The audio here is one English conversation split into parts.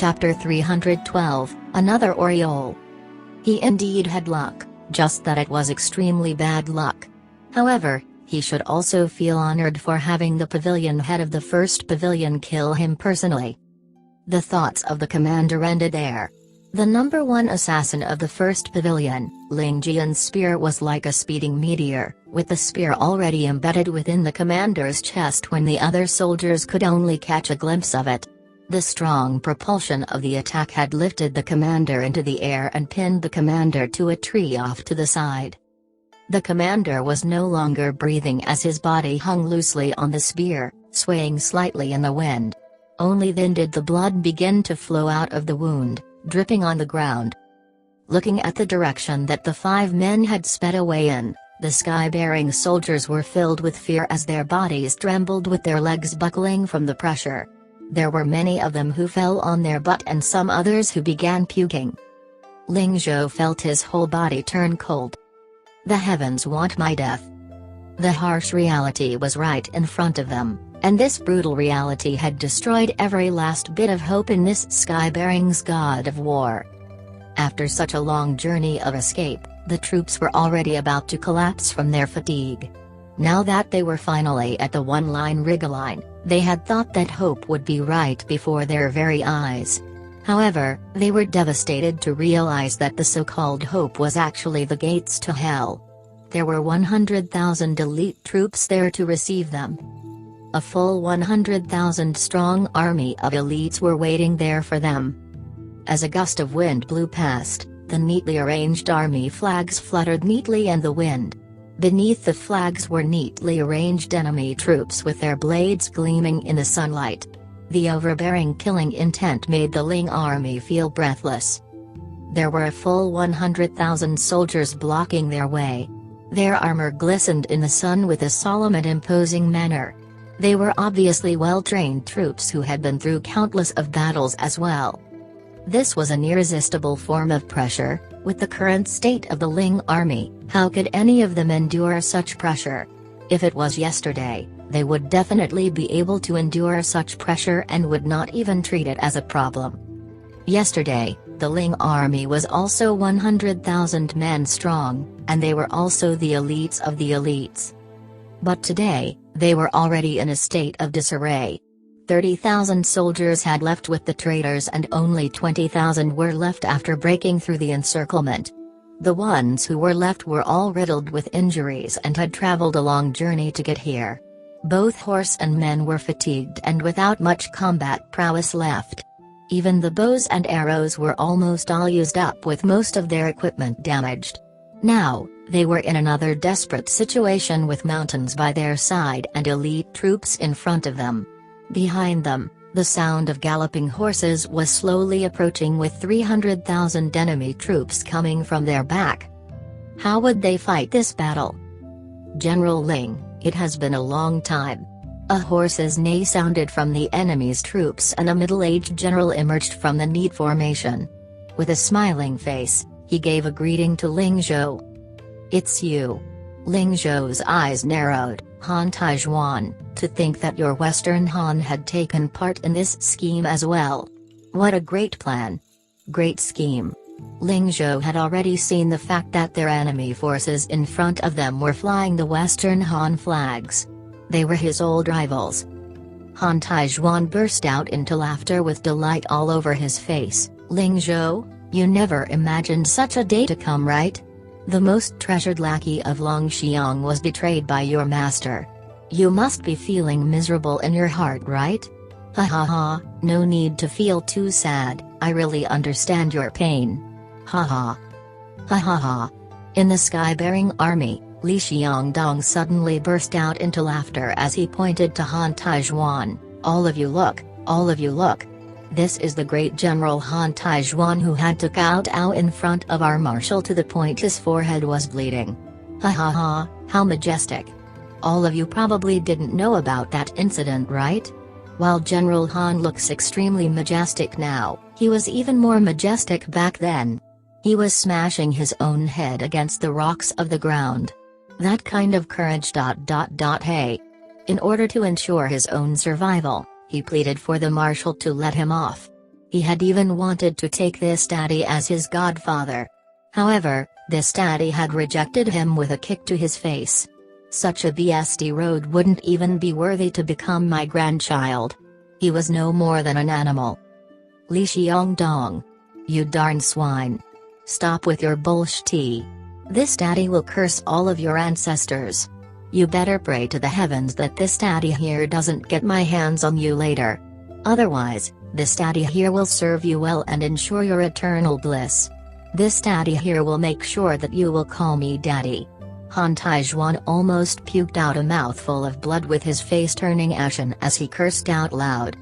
Chapter 312, Another Aureole. He indeed had luck, just that it was extremely bad luck. However, he should also feel honored for having the pavilion head of the first pavilion kill him personally. The thoughts of the commander ended there. The number one assassin of the first pavilion, Ling Tian's spear was like a speeding meteor, with the spear already embedded within the commander's chest when the other soldiers could only catch a glimpse of it. The strong propulsion of the attack had lifted the commander into the air and pinned the commander to a tree off to the side. The commander was no longer breathing as his body hung loosely on the spear, swaying slightly in the wind. Only then did the blood begin to flow out of the wound, dripping on the ground. Looking at the direction that the 5 men had sped away in, the sky-bearing soldiers were filled with fear as their bodies trembled with their legs buckling from the pressure. There were many of them who fell on their butt and some others who began puking. Ling Zhou felt his whole body turn cold. The heavens want my death. The harsh reality was right in front of them, and this brutal reality had destroyed every last bit of hope in this sky-bearing's god of war. After such a long journey of escape, the troops were already about to collapse from their fatigue. Now that they were finally at the one-line rigaline, they had thought that hope would be right before their very eyes. However, they were devastated to realize that the so-called hope was actually the gates to hell. There were 100,000 elite troops there to receive them. A full 100,000 strong army of elites were waiting there for them. As a gust of wind blew past, the neatly arranged army flags fluttered neatly in the wind. Beneath the flags were neatly arranged enemy troops with their blades gleaming in the sunlight. The overbearing killing intent made the Ling army feel breathless. There were a full 100,000 soldiers blocking their way. Their armor glistened in the sun with a solemn and imposing manner. They were obviously well-trained troops who had been through countless of battles as well. This was an irresistible form of pressure. With the current state of the Ling army, how could any of them endure such pressure? If it was yesterday, they would definitely be able to endure such pressure and would not even treat it as a problem. Yesterday, the Ling army was also 100,000 men strong, and they were also the elites of the elites. But today, they were already in a state of disarray. 30,000 soldiers had left with the traitors and only 20,000 were left after breaking through the encirclement. The ones who were left were all riddled with injuries and had traveled a long journey to get here. Both horse and men were fatigued and without much combat prowess left. Even the bows and arrows were almost all used up with most of their equipment damaged. Now, they were in another desperate situation with mountains by their side and elite troops in front of them. Behind them, the sound of galloping horses was slowly approaching with 300,000 enemy troops coming from their back. How would they fight this battle? General Ling, it has been a long time. A horse's neigh sounded from the enemy's troops and a middle-aged general emerged from the neat formation. With a smiling face, he gave a greeting to Ling Zhou. "It's you." Ling Zhou's eyes narrowed. "Han Taizhuan, to think that your Western Han had taken part in this scheme as well. What a great plan. Great scheme." Ling Zhou had already seen the fact that their enemy forces in front of them were flying the Western Han flags. They were his old rivals. Han Taizhuan burst out into laughter with delight all over his face. "Ling Zhou, you never imagined such a day to come, right? The most treasured lackey of Longxiang was betrayed by your master. You must be feeling miserable in your heart, right? Ha ha ha, no need to feel too sad, I really understand your pain. Ha ha. Ha ha ha." In the sky-bearing army, Li Xiangdong suddenly burst out into laughter as he pointed to Han Taizhuan. "All of you look, all of you look. This is the great General Han Taizhuan who had to kowtow in front of our marshal to the point his forehead was bleeding. Ha ha ha, how majestic. All of you probably didn't know about that incident, right? While General Han looks extremely majestic now, he was even more majestic back then. He was smashing his own head against the rocks of the ground. That kind of courage. Hey. In order to ensure his own survival, he pleaded for the marshal to let him off. He had even wanted to take this daddy as his godfather. However, this daddy had rejected him with a kick to his face. Such a BSD road wouldn't even be worthy to become my grandchild. He was no more than an animal. Li Xiongdong. You darn swine. Stop with your bullshit. This daddy will curse all of your ancestors. You better pray to the heavens that this daddy here doesn't get my hands on you later. Otherwise, this daddy here will serve you well and ensure your eternal bliss. This daddy here will make sure that you will call me daddy. Han Taizhuan almost puked out a mouthful of blood with his face turning ashen as he cursed out loud.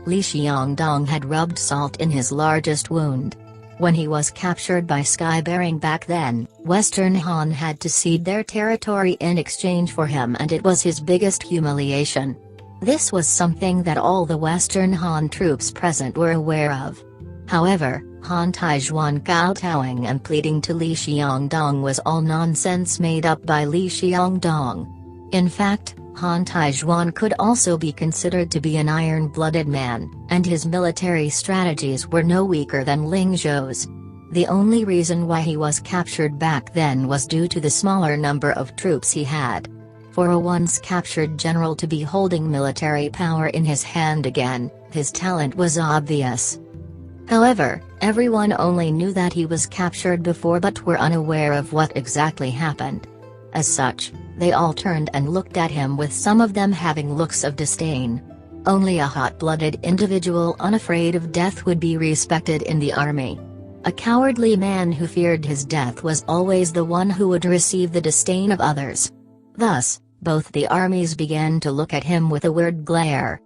Li Xiongdong had rubbed salt in his largest wound. When he was captured by Skybearing back then, Western Han had to cede their territory in exchange for him, and it was his biggest humiliation. This was something that all the Western Han troops present were aware of. However, Han Taizhuan kowtowing and pleading to Li Xiongdong was all nonsense made up by Li Xiongdong. In fact, Han Taizhuan could also be considered to be an iron-blooded man, and his military strategies were no weaker than Ling Zhou's. The only reason why he was captured back then was due to the smaller number of troops he had. For a once captured general to be holding military power in his hand again, his talent was obvious. However, everyone only knew that he was captured before but were unaware of what exactly happened. As such, they all turned and looked at him, with some of them having looks of disdain. Only a hot-blooded individual unafraid of death would be respected in the army. A cowardly man who feared his death was always the one who would receive the disdain of others. Thus, both the armies began to look at him with a weird glare.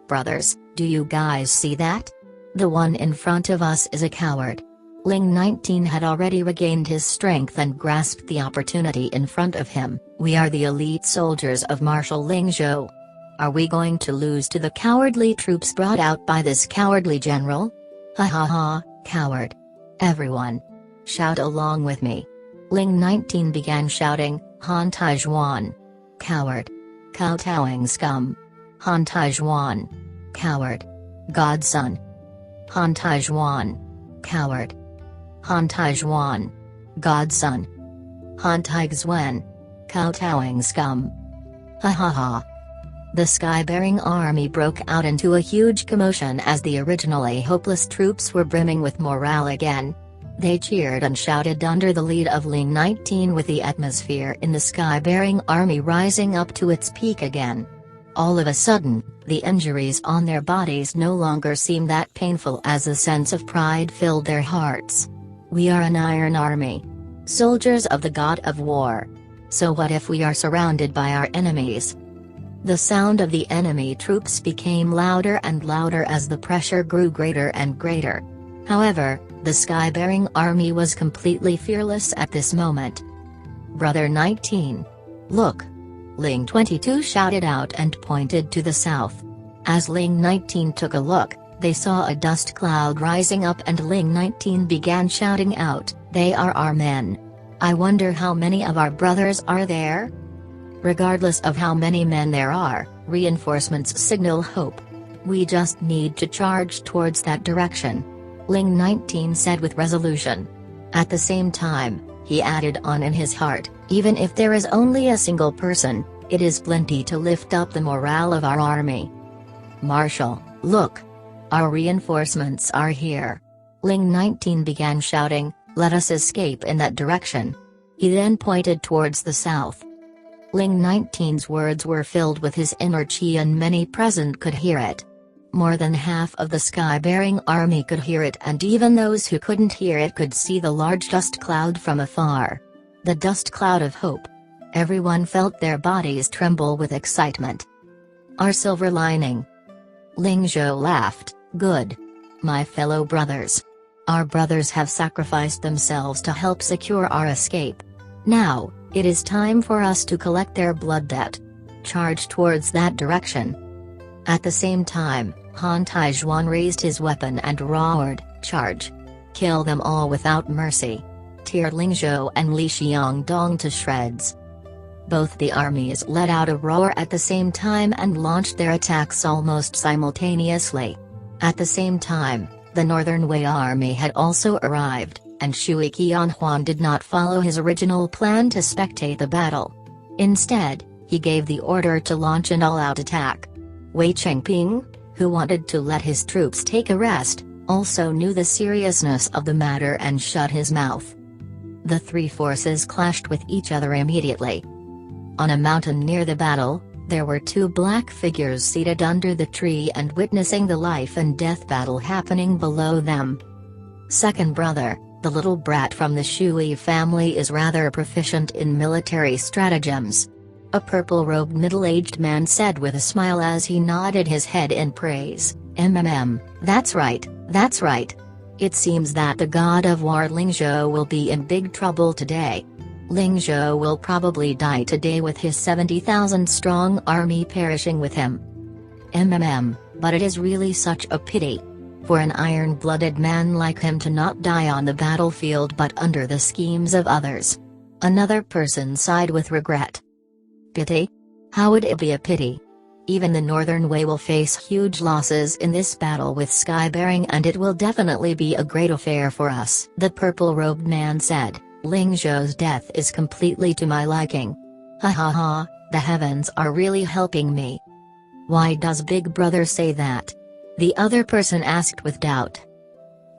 Brothers, do you guys see that? The one in front of us is a coward. Ling 19 had already regained his strength and grasped the opportunity in front of him. We are the elite soldiers of Marshal Ling Zhou. Are we going to lose to the cowardly troops brought out by this cowardly general? Ha ha ha, coward. Everyone. Shout along with me. Ling 19 began shouting, Han Taizhuan. Coward. Kowtowing scum. Han Taizhuan. Coward. Godson. Han Taizhuan. Coward. Han Taizhuan. Godson. Han Taizhuan. Kowtowing scum. Ha ha ha. The Skybearing army broke out into a huge commotion as the originally hopeless troops were brimming with morale again. They cheered and shouted under the lead of Ling 19, with the atmosphere in the Skybearing army rising up to its peak again. All of a sudden, the injuries on their bodies no longer seemed that painful as a sense of pride filled their hearts. We are an iron army. Soldiers of the god of war. So what if we are surrounded by our enemies? The sound of the enemy troops became louder and louder as the pressure grew greater and greater. However, the Skybearing army was completely fearless at this moment. Brother 19. Look! Ling 22 shouted out and pointed to the south. As Ling 19 took a look, they saw a dust cloud rising up, and Ling 19 began shouting out, "They are our men. I wonder how many of our brothers are there?" Regardless of how many men there are, reinforcements signal hope. We just need to charge towards that direction. Ling 19 said with resolution. At the same time, he added on in his heart, even if there is only a single person, it is plenty to lift up the morale of our army. Marshal, look! Our reinforcements are here. Ling 19 began shouting, "Let us escape in that direction." He then pointed towards the south. Ling 19's words were filled with his inner chi, and many present could hear it. More than half of the Skybearing army could hear it, and even those who couldn't hear it could see the large dust cloud from afar. The dust cloud of hope. Everyone felt their bodies tremble with excitement. Our silver lining. Ling Zhou laughed. Good. My fellow brothers. Our brothers have sacrificed themselves to help secure our escape. Now, it is time for us to collect their blood debt. Charge towards that direction. At the same time, Han Taizhuan raised his weapon and roared, "Charge! Kill them all without mercy. Tear Ling Zhou and Li Xiongdong to shreds." Both the armies let out a roar at the same time and launched their attacks almost simultaneously. At the same time, The Northern Wei army had also arrived, and Shui Qianhuan did not follow his original plan to spectate the battle. Instead, he gave the order to launch an all-out attack. Wei Chengping, who wanted to let his troops take a rest, also knew the seriousness of the matter and shut his mouth. The three forces clashed with each other immediately. On a mountain near the battle, there were two black figures seated under the tree and witnessing the life and death battle happening below them. Second brother, the little brat from the Shui family, is rather proficient in military stratagems. A purple-robed middle-aged man said with a smile as he nodded his head in praise, That's right, that's right. It seems that the god of war Ling Zhou will be in big trouble today. Ling Zhou will probably die today with his 70,000-strong army perishing with him. But it is really such a pity. For an iron-blooded man like him to not die on the battlefield but under the schemes of others. Another person sighed with regret. Pity? How would it be a pity? Even the Northern Wei will face huge losses in this battle with Sky-bearing, and it will definitely be a great affair for us. The purple-robed man said, Ling Zhou's death is completely to my liking. Ha ha ha, the heavens are really helping me. Why does Big Brother say that? The other person asked with doubt.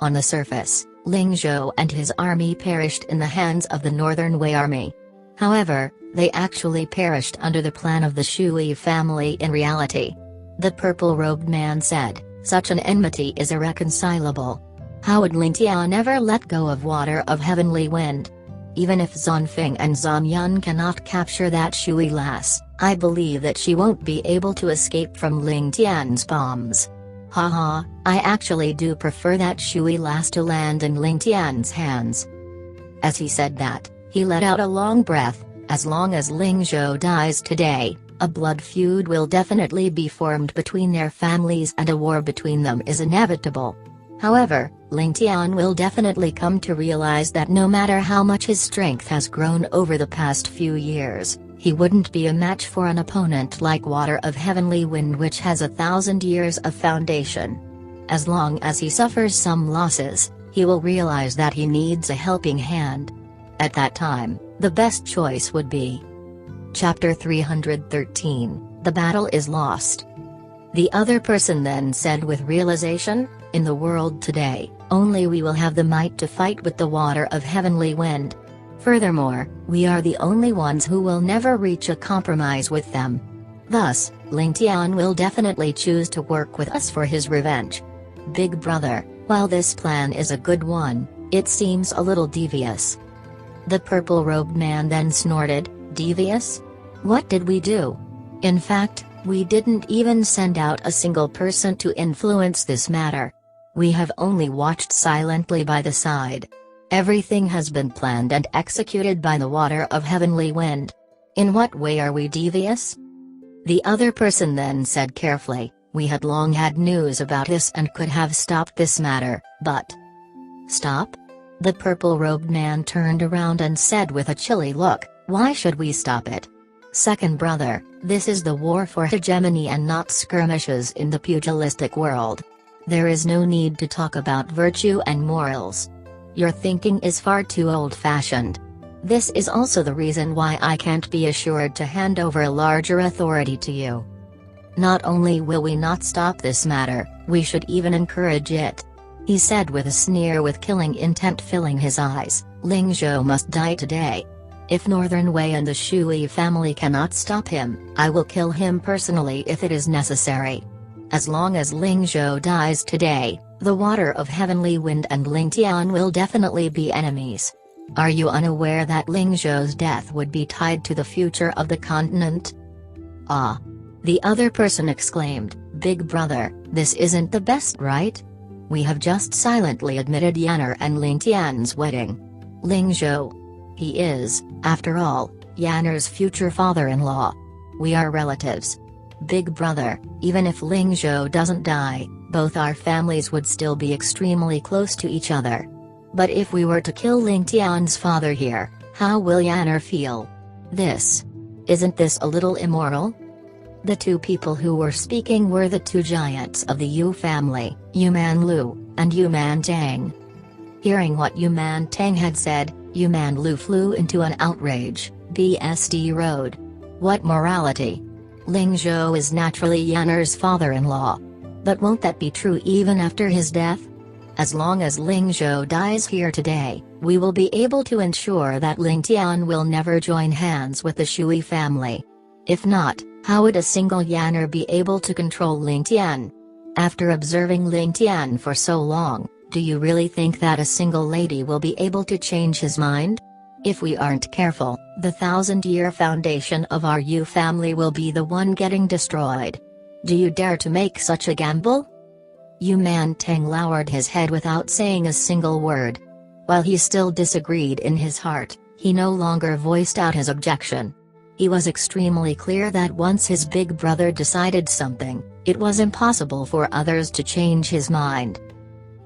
On the surface, Ling Zhou and his army perished in the hands of the Northern Wei army. However, they actually perished under the plan of the Shui family in reality. The purple-robed man said, such an enmity is irreconcilable. How would Ling Tian ever let go of water of heavenly wind? Even if Zanfeng and Zanyun cannot capture that Shui lass, I believe that she won't be able to escape from Ling Tian's bombs. Haha, I actually do prefer that Shui lass to land in Ling Tian's hands. As he said that, he let out a long breath. As long as Ling Zhou dies today, a blood feud will definitely be formed between their families and a war between them is inevitable. However, Ling Tian will definitely come to realize that no matter how much his strength has grown over the past few years, he wouldn't be a match for an opponent like Water of Heavenly Wind, which has 1,000 years of foundation. As long as he suffers some losses, he will realize that he needs a helping hand. At that time, the best choice would be. Chapter 313, The Battle is Lost. The other person then said with realization, in the world today, only we will have the might to fight with the Water of Heavenly Wind. Furthermore, we are the only ones who will never reach a compromise with them. Thus, Ling Tian will definitely choose to work with us for his revenge. Big Brother, while this plan is a good one, it seems a little devious. The purple-robed man then snorted, Devious? What did we do? In fact, we didn't even send out a single person to influence this matter. We have only watched silently by the side. Everything has been planned and executed by the Water of Heavenly Wind. In what way are we devious? The other person then said carefully, we had long had news about this and could have stopped this matter, but... Stop? The purple-robed man turned around and said with a chilly look, why should we stop it? Second brother, this is the war for hegemony and not skirmishes in the pugilistic world. There is no need to talk about virtue and morals. Your thinking is far too old-fashioned. This is also the reason why I can't be assured to hand over a larger authority to you. Not only will we not stop this matter, we should even encourage it. He said with a sneer with killing intent filling his eyes, Ling Zhou must die today. If Northern Wei and the Shui family cannot stop him, I will kill him personally if it is necessary. As long as Ling Zhou dies today, the Water of Heavenly Wind and Ling Tian will definitely be enemies. Are you unaware that Ling Zhou's death would be tied to the future of the continent? Ah! The other person exclaimed, Big Brother, this isn't the best, right? We have just silently admitted Yanner and Ling Tian's wedding. Ling Zhou. He is, after all, Yanner's future father-in-law. We are relatives. Big Brother, even if Ling Zhou doesn't die, both our families would still be extremely close to each other. But if we were to kill Ling Tian's father here, how will Yanner feel? Isn't this a little immoral? The two people who were speaking were the two giants of the Yu family, Yuman Lu and Yuman Tang. Hearing what Yuman Tang had said, Yuman Lu flew into an outrage. BSD Road. What morality? Ling Zhou is naturally Yan'er's father-in-law. But won't that be true even after his death? As long as Ling Zhou dies here today, we will be able to ensure that Ling Tian will never join hands with the Shui family. If not, how would a single Yan'er be able to control Ling Tian? After observing Ling Tian for so long, do you really think that a single lady will be able to change his mind? If we aren't careful, the 1,000-year foundation of our Yu family will be the one getting destroyed. Do you dare to make such a gamble? Yuman Tang lowered his head without saying a single word. While he still disagreed in his heart, he no longer voiced out his objection. He was extremely clear that once his big brother decided something, it was impossible for others to change his mind.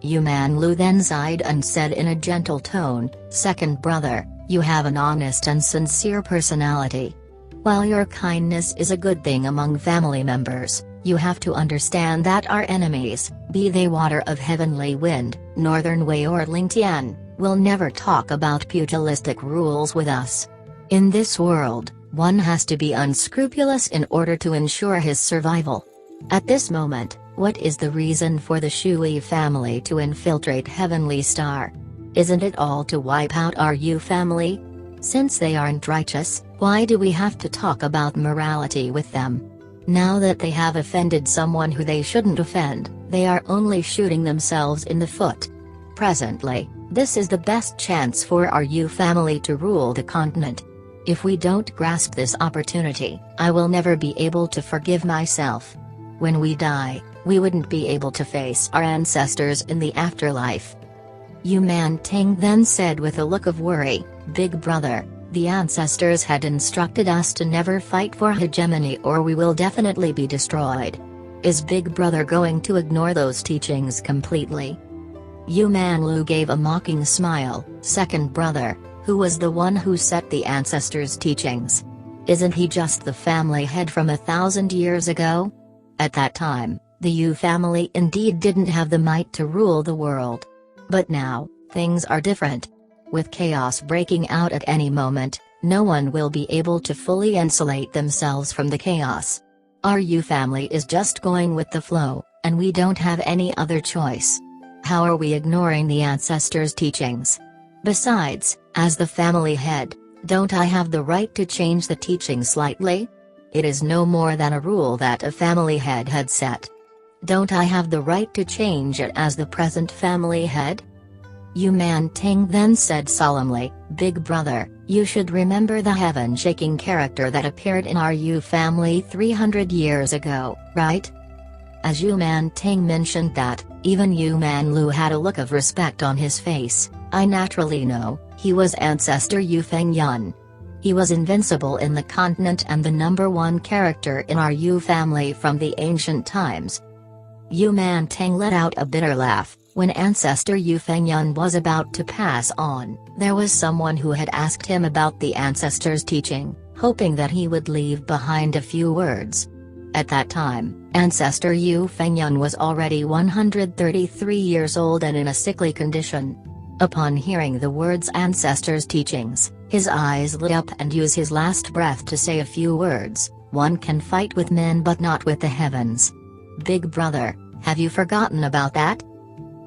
Yuman Lu then sighed and said in a gentle tone, "Second brother, you have an honest and sincere personality. While your kindness is a good thing among family members, you have to understand that our enemies, be they Water of Heavenly Wind, Northern Wei or Ling Tian, will never talk about pugilistic rules with us. In this world, one has to be unscrupulous in order to ensure his survival. At this moment, what is the reason for the Shui family to infiltrate Heavenly Star? Isn't it all to wipe out our Yu family? Since they aren't righteous, why do we have to talk about morality with them? Now that they have offended someone who they shouldn't offend, they are only shooting themselves in the foot. Presently, this is the best chance for our Yu family to rule the continent. If we don't grasp this opportunity, I will never be able to forgive myself. When we die, we wouldn't be able to face our ancestors in the afterlife." Yuman Tang then said with a look of worry, "Big brother, the ancestors had instructed us to never fight for hegemony or we will definitely be destroyed. Is Big brother going to ignore those teachings completely?" Yuman Lu gave a mocking smile, "Second brother, who was the one who set the ancestors' teachings? Isn't he just the family head from 1,000 years ago? At that time, the Yu family indeed didn't have the might to rule the world. But now, things are different. With chaos breaking out at any moment, no one will be able to fully insulate themselves from the chaos. Our Yu family is just going with the flow, and we don't have any other choice. How are we ignoring the ancestors' teachings? Besides, as the family head, don't I have the right to change the teaching slightly? It is no more than a rule that a family head had set. Don't I have the right to change it as the present family head?" Yuman Tang then said solemnly, "Big brother, you should remember the heaven-shaking character that appeared in our Yu family 300 years ago, right?" As Yuman Tang mentioned that, even Yuman Lu had a look of respect on his face. "I naturally know, he was ancestor Yu Fengyun. He was invincible in the continent and the #1 character in our Yu family from the ancient times." Yuman Tang let out a bitter laugh. When ancestor Yu Fengyun was about to pass on, there was someone who had asked him about the ancestors' teaching, hoping that he would leave behind a few words. At that time, ancestor Yu Fengyun was already 133 years old and in a sickly condition. Upon hearing the words ancestors' teachings, his eyes lit up and used his last breath to say a few words, "One can fight with men but not with the heavens. Big brother, have you forgotten about that?"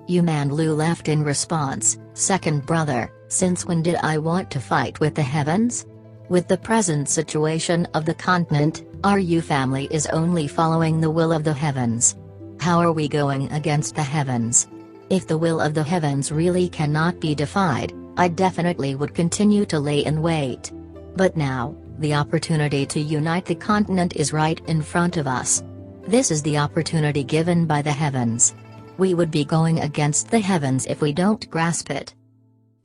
Yuman Lu left in response, "Second brother, since when did I want to fight with the heavens? With the present situation of the continent, our Yu family is only following the will of the heavens. How are we going against the heavens? If the will of the heavens really cannot be defied, I definitely would continue to lay in wait. But now, the opportunity to unite the continent is right in front of us. This is the opportunity given by the heavens. We would be going against the heavens if we don't grasp it."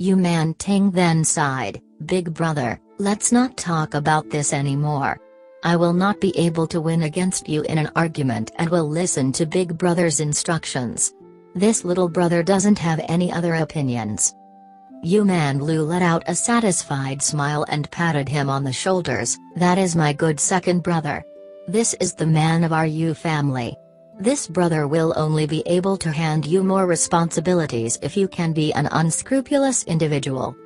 Yuman Tang then sighed, "Big brother, let's not talk about this anymore. I will not be able to win against you in an argument and will listen to Big brother's instructions. This little brother doesn't have any other opinions." Yuman Lu let out a satisfied smile and patted him on the shoulders, "That is my good second brother. This is the man of our Yu family. This brother will only be able to hand you more responsibilities if you can be an unscrupulous individual."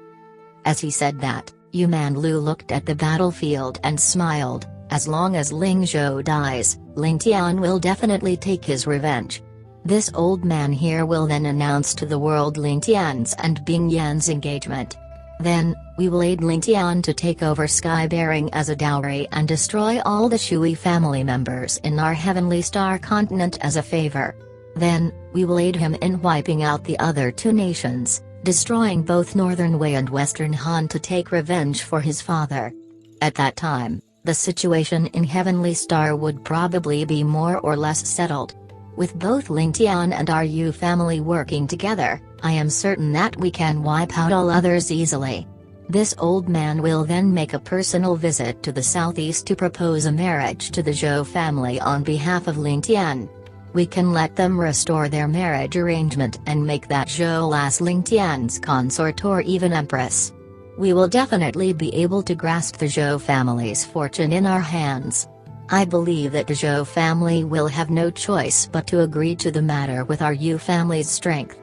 As he said that, Yu Manlu looked at the battlefield and smiled. As long as Ling Zhou dies, Ling Tian will definitely take his revenge. This old man here will then announce to the world Ling Tian's and Bing Yan's engagement. Then, we will aid Ling Tian to take over Skybearing as a dowry and destroy all the Shui family members in our Heavenly Star continent as a favor. Then, we will aid him in wiping out the other two nations, destroying both Northern Wei and Western Han to take revenge for his father. At that time, the situation in Heavenly Star would probably be more or less settled. With both Ling Tian and our Yu family working together, I am certain that we can wipe out all others easily. This old man will then make a personal visit to the southeast to propose a marriage to the Zhou family on behalf of Ling Tian. We can let them restore their marriage arrangement and make that Zhou as Ling Tian's consort or even empress. We will definitely be able to grasp the Zhou family's fortune in our hands. I believe that the Zhou family will have no choice but to agree to the matter with our Yu family's strength.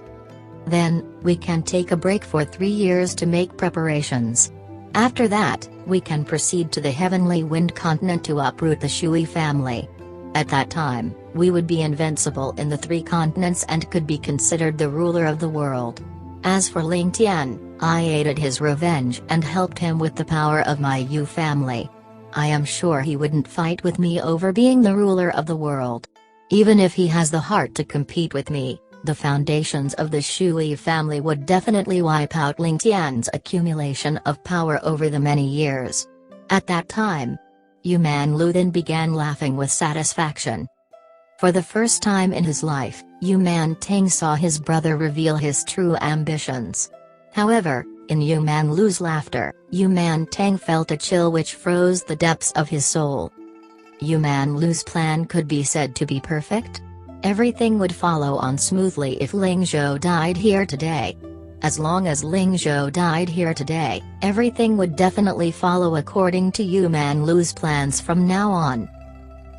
Then, we can take a break for 3 years to make preparations. After that, we can proceed to the Heavenly Wind continent to uproot the Shui family. At that time, we would be invincible in the 3 continents and could be considered the ruler of the world. As for Ling Tian, I aided his revenge and helped him with the power of my Yu family. I am sure he wouldn't fight with me over being the ruler of the world. Even if he has the heart to compete with me, the foundations of the Shui family would definitely wipe out Ling Tian's accumulation of power over the many years. At that time, Yu Manlu then began laughing with satisfaction. For the first time in his life, Yu Mantang saw his brother reveal his true ambitions. However, in Yu Manlu's laughter, Yu Mantang felt a chill which froze the depths of his soul. Yu Manlu's plan could be said to be perfect. Everything would follow on smoothly if Ling Zhou died here today. As long as Ling Zhou died here today, everything would definitely follow according to Yu Manlu's plans from now on.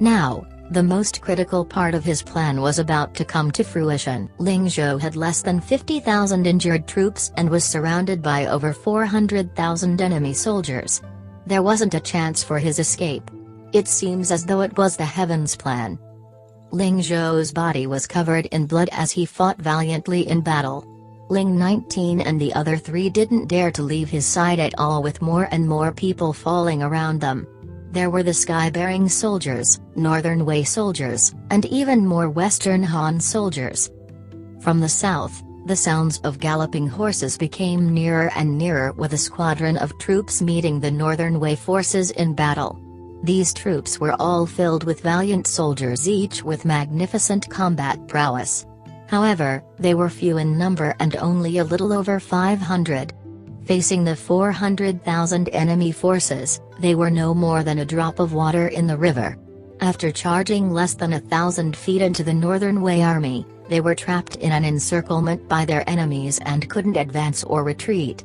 Now, the most critical part of his plan was about to come to fruition. Ling Zhou had less than 50,000 injured troops and was surrounded by over 400,000 enemy soldiers. There wasn't a chance for his escape. It seems as though it was the heavens' plan. Ling Zhou's body was covered in blood as he fought valiantly in battle. Ling 19 and the other 3 didn't dare to leave his side at all, with more and more people falling around them. There were the Skybearing soldiers, Northern Wei soldiers, and even more Western Han soldiers. From the south, the sounds of galloping horses became nearer and nearer, with a squadron of troops meeting the Northern Wei forces in battle. These troops were all filled with valiant soldiers, each with magnificent combat prowess. However, they were few in number and only a little over 500. Facing the 400,000 enemy forces, they were no more than a drop of water in the river. After charging less than 1,000 feet into the Northern Wei army, they were trapped in an encirclement by their enemies and couldn't advance or retreat.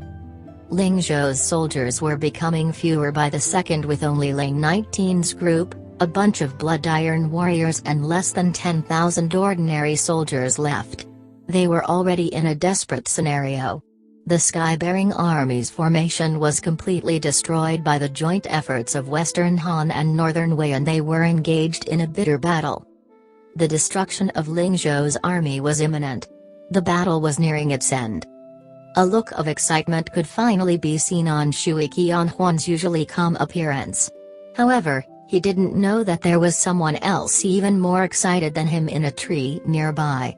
Ling Zhou's soldiers were becoming fewer by the second, with only Ling 19's group, a bunch of blood iron warriors, and less than 10,000 ordinary soldiers left. They were already in a desperate scenario. The Skybearing army's formation was completely destroyed by the joint efforts of Western Han and Northern Wei, and they were engaged in a bitter battle. The destruction of Ling Zhou's army was imminent. The battle was nearing its end. A look of excitement could finally be seen on Shui Qianhuan's usually calm appearance. However, he didn't know that there was someone else even more excited than him in a tree nearby.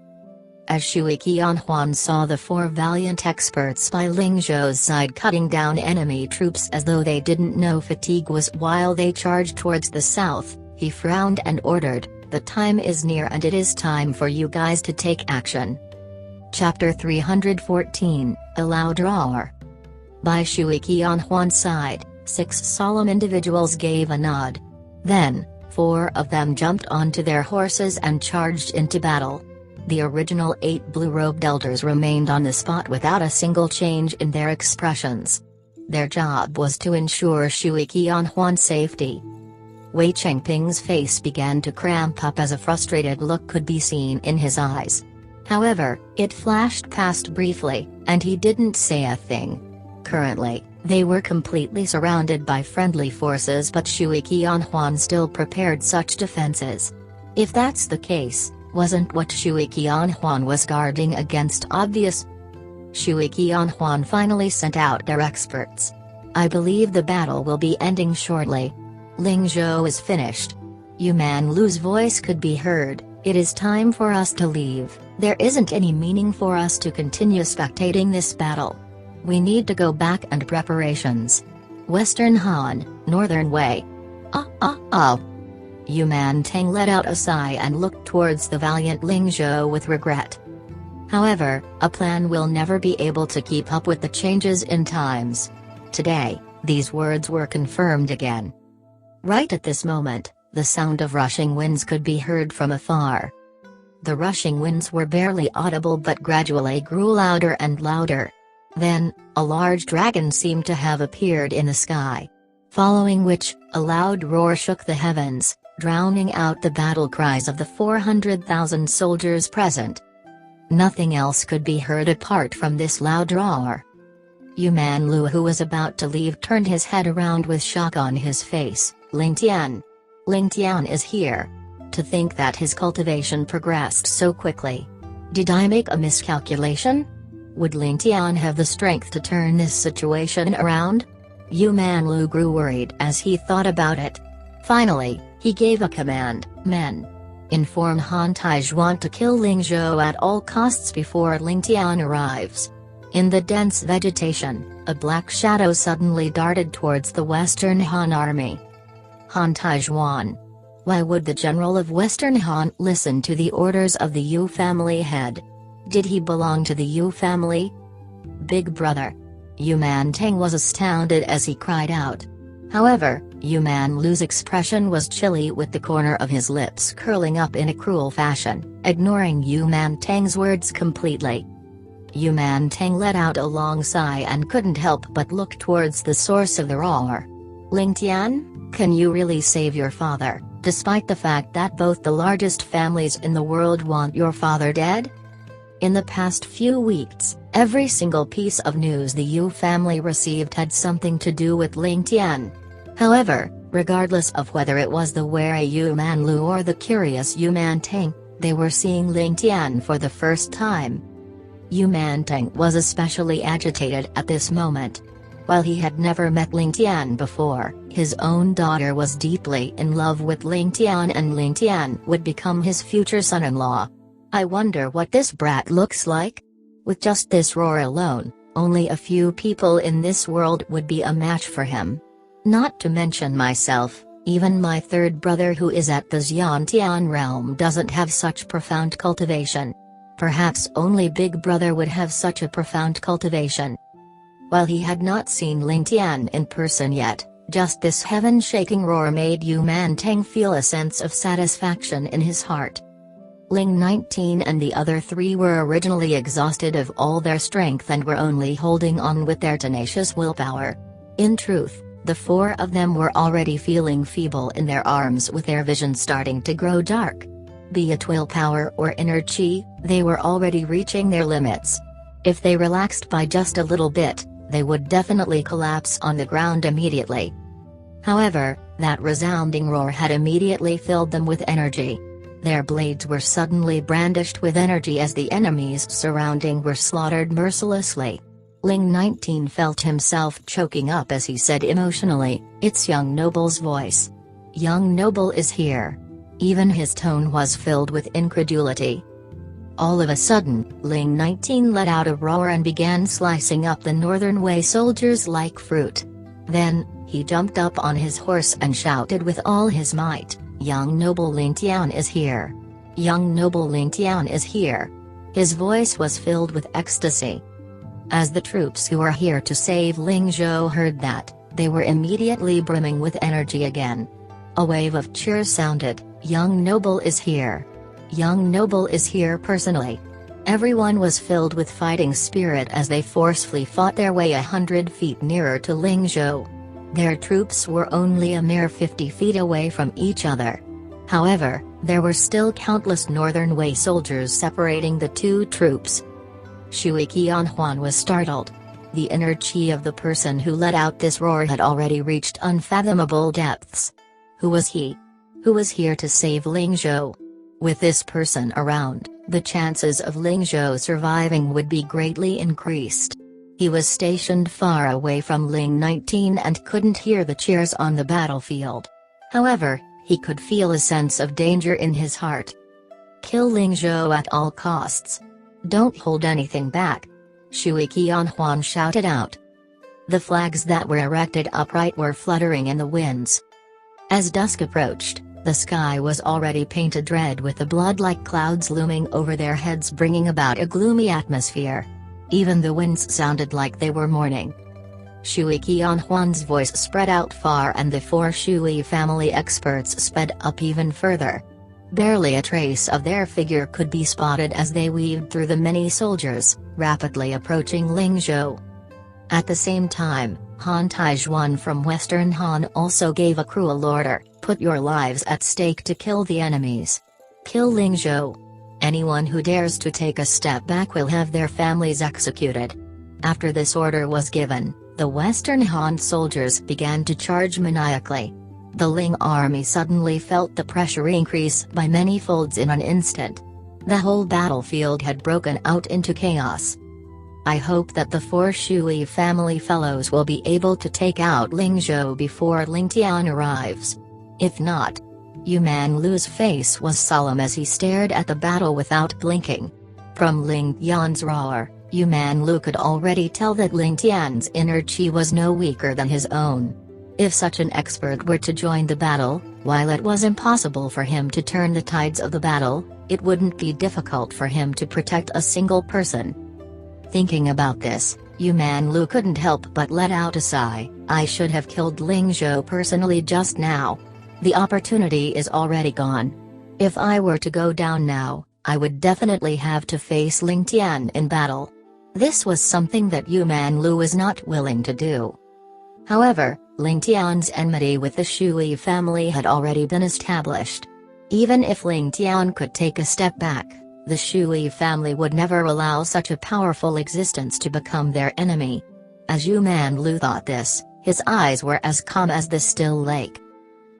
As Shui Qianhuan saw the 4 valiant experts by Ling Zhou's side cutting down enemy troops as though they didn't know fatigue was while they charged towards the south, he frowned and ordered, "The time is near and it is time for you guys to take action." Chapter 314, A Loud Roar. By Shui Qianhuan's side, 6 solemn individuals gave a nod. Then, 4 of them jumped onto their horses and charged into battle. The original 8 blue-robed elders remained on the spot without a single change in their expressions. Their job was to ensure Shui Qianhuan's safety. Wei Chengping's face began to cramp up as a frustrated look could be seen in his eyes. However, it flashed past briefly, and he didn't say a thing. Currently, they were completely surrounded by friendly forces, but Shui Qianhuan still prepared such defenses. If that's the case, wasn't what Shui Qianhuan was guarding against obvious? Shui Qianhuan finally sent out their experts. I believe the battle will be ending shortly. Ling Zhou is finished. Yu Manlu's voice could be heard. It is time for us to leave. There isn't any meaning for us to continue spectating this battle. We need to go back and preparations. Western Han, Northern Wei. Yu Mantang let out a sigh and looked towards the valiant Ling Zhou with regret. However, a plan will never be able to keep up with the changes in times. Today, these words were confirmed again. Right at this moment, the sound of rushing winds could be heard from afar. The rushing winds were barely audible but gradually grew louder and louder. Then, a large dragon seemed to have appeared in the sky. Following which, a loud roar shook the heavens, drowning out the battle cries of the 400,000 soldiers present. Nothing else could be heard apart from this loud roar. Yu Manlu, who was about to leave, turned his head around with shock on his face. Ling Tian. Ling Tian is here. To think that his cultivation progressed so quickly. Did I make a miscalculation? Would Ling Tian have the strength to turn this situation around? Yu Manlu grew worried as he thought about it. Finally, he gave a command. Men, inform Han Taizhuan to kill Ling Zhou at all costs before Ling Tian arrives. In the dense vegetation, a black shadow suddenly darted towards the Western Han army. Han Taizhuan. Why would the general of Western Han listen to the orders of the Yu family head? Did he belong to the Yu family? Big brother. Yu Mantang was astounded as he cried out. However, Yu Manlu's expression was chilly, with the corner of his lips curling up in a cruel fashion, ignoring Yu Mantang's words completely. Yu Mantang let out a long sigh and couldn't help but look towards the source of the roar. Ling Tian, can you really save your father, despite the fact that both the largest families in the world want your father dead? In the past few weeks, every single piece of news the Yu family received had something to do with Ling Tian. However, regardless of whether it was the wary Yu Manlu or the curious Yu Mantang, they were seeing Ling Tian for the first time. Yu Mantang was especially agitated at this moment. While he had never met Ling Tian before, his own daughter was deeply in love with Ling Tian, and Ling Tian would become his future son-in-law. I wonder what this brat looks like? With just this roar alone, only a few people in this world would be a match for him. Not to mention myself, even my third brother who is at the Xiantian realm doesn't have such profound cultivation. Perhaps only Big Brother would have such a profound cultivation. While he had not seen Ling Tian in person yet, just this heaven-shaking roar made Yu Mantang feel a sense of satisfaction in his heart. Ling 19 and the other three were originally exhausted of all their strength and were only holding on with their tenacious willpower. In truth, the four of them were already feeling feeble in their arms, with their vision starting to grow dark. Be it willpower or inner chi, they were already reaching their limits. If they relaxed by just a little bit, they would definitely collapse on the ground immediately. However, that resounding roar had immediately filled them with energy. Their blades were suddenly brandished with energy as the enemies surrounding were slaughtered mercilessly. Ling 19 felt himself choking up as he said emotionally, "It's young noble's voice. Young noble is here." Even his tone was filled with incredulity. All of a sudden, Ling 19 let out a roar and began slicing up the Northern Wei soldiers like fruit. Then, he jumped up on his horse and shouted with all his might, "Young noble Ling Tian is here! Young noble Ling Tian is here!" His voice was filled with ecstasy. As the troops who were here to save Ling Zhou heard that, they were immediately brimming with energy again. A wave of cheers sounded, "Young noble is here! Young noble is here personally!" Everyone was filled with fighting spirit as they forcefully fought their way 100 feet nearer to Ling Zhou. Their troops were only a mere 50 feet away from each other. However, there were still countless Northern Wei soldiers separating the two troops. Shui Qianhuan was startled. The inner chi of the person who let out this roar had already reached unfathomable depths. Who was he? Who was here to save Ling Zhou? With this person around, the chances of Ling Zhou surviving would be greatly increased. He was stationed far away from Ling 19 and couldn't hear the cheers on the battlefield. However, he could feel a sense of danger in his heart. Kill Ling Zhou at all costs. Don't hold anything back. Shui Qianhuan shouted out. The flags that were erected upright were fluttering in the winds. As dusk approached, the sky was already painted red with the blood-like clouds looming over their heads, bringing about a gloomy atmosphere. Even the winds sounded like they were mourning. Shui Qianhuan's voice spread out far and the four Shui family experts sped up even further. Barely a trace of their figure could be spotted as they weaved through the many soldiers, rapidly approaching Ling Zhou. At the same time, Han Taizhuan from Western Han also gave a cruel order: put your lives at stake to kill the enemies. Kill Ling Zhou. Anyone who dares to take a step back will have their families executed. After this order was given, the Western Han soldiers began to charge maniacally. The Ling army suddenly felt the pressure increase by many folds in an instant. The whole battlefield had broken out into chaos. I hope that the four Shui family fellows will be able to take out Ling Zhou before Ling Tian arrives. If not. Yu Manlu's face was solemn as he stared at the battle without blinking. From Ling Tian's roar, Yu Manlu could already tell that Ling Tian's inner chi was no weaker than his own. If such an expert were to join the battle, while it was impossible for him to turn the tides of the battle, it wouldn't be difficult for him to protect a single person. Thinking about this, Yu Manlu couldn't help but let out a sigh. I should have killed Ling Zhou personally just now. The opportunity is already gone. If I were to go down now, I would definitely have to face Ling Tian in battle. This was something that Yu Manlu was not willing to do. However, Ling Tian's enmity with the Shui family had already been established. Even if Ling Tian could take a step back, the Shui family would never allow such a powerful existence to become their enemy. As Yu Manlu thought this, his eyes were as calm as the still lake.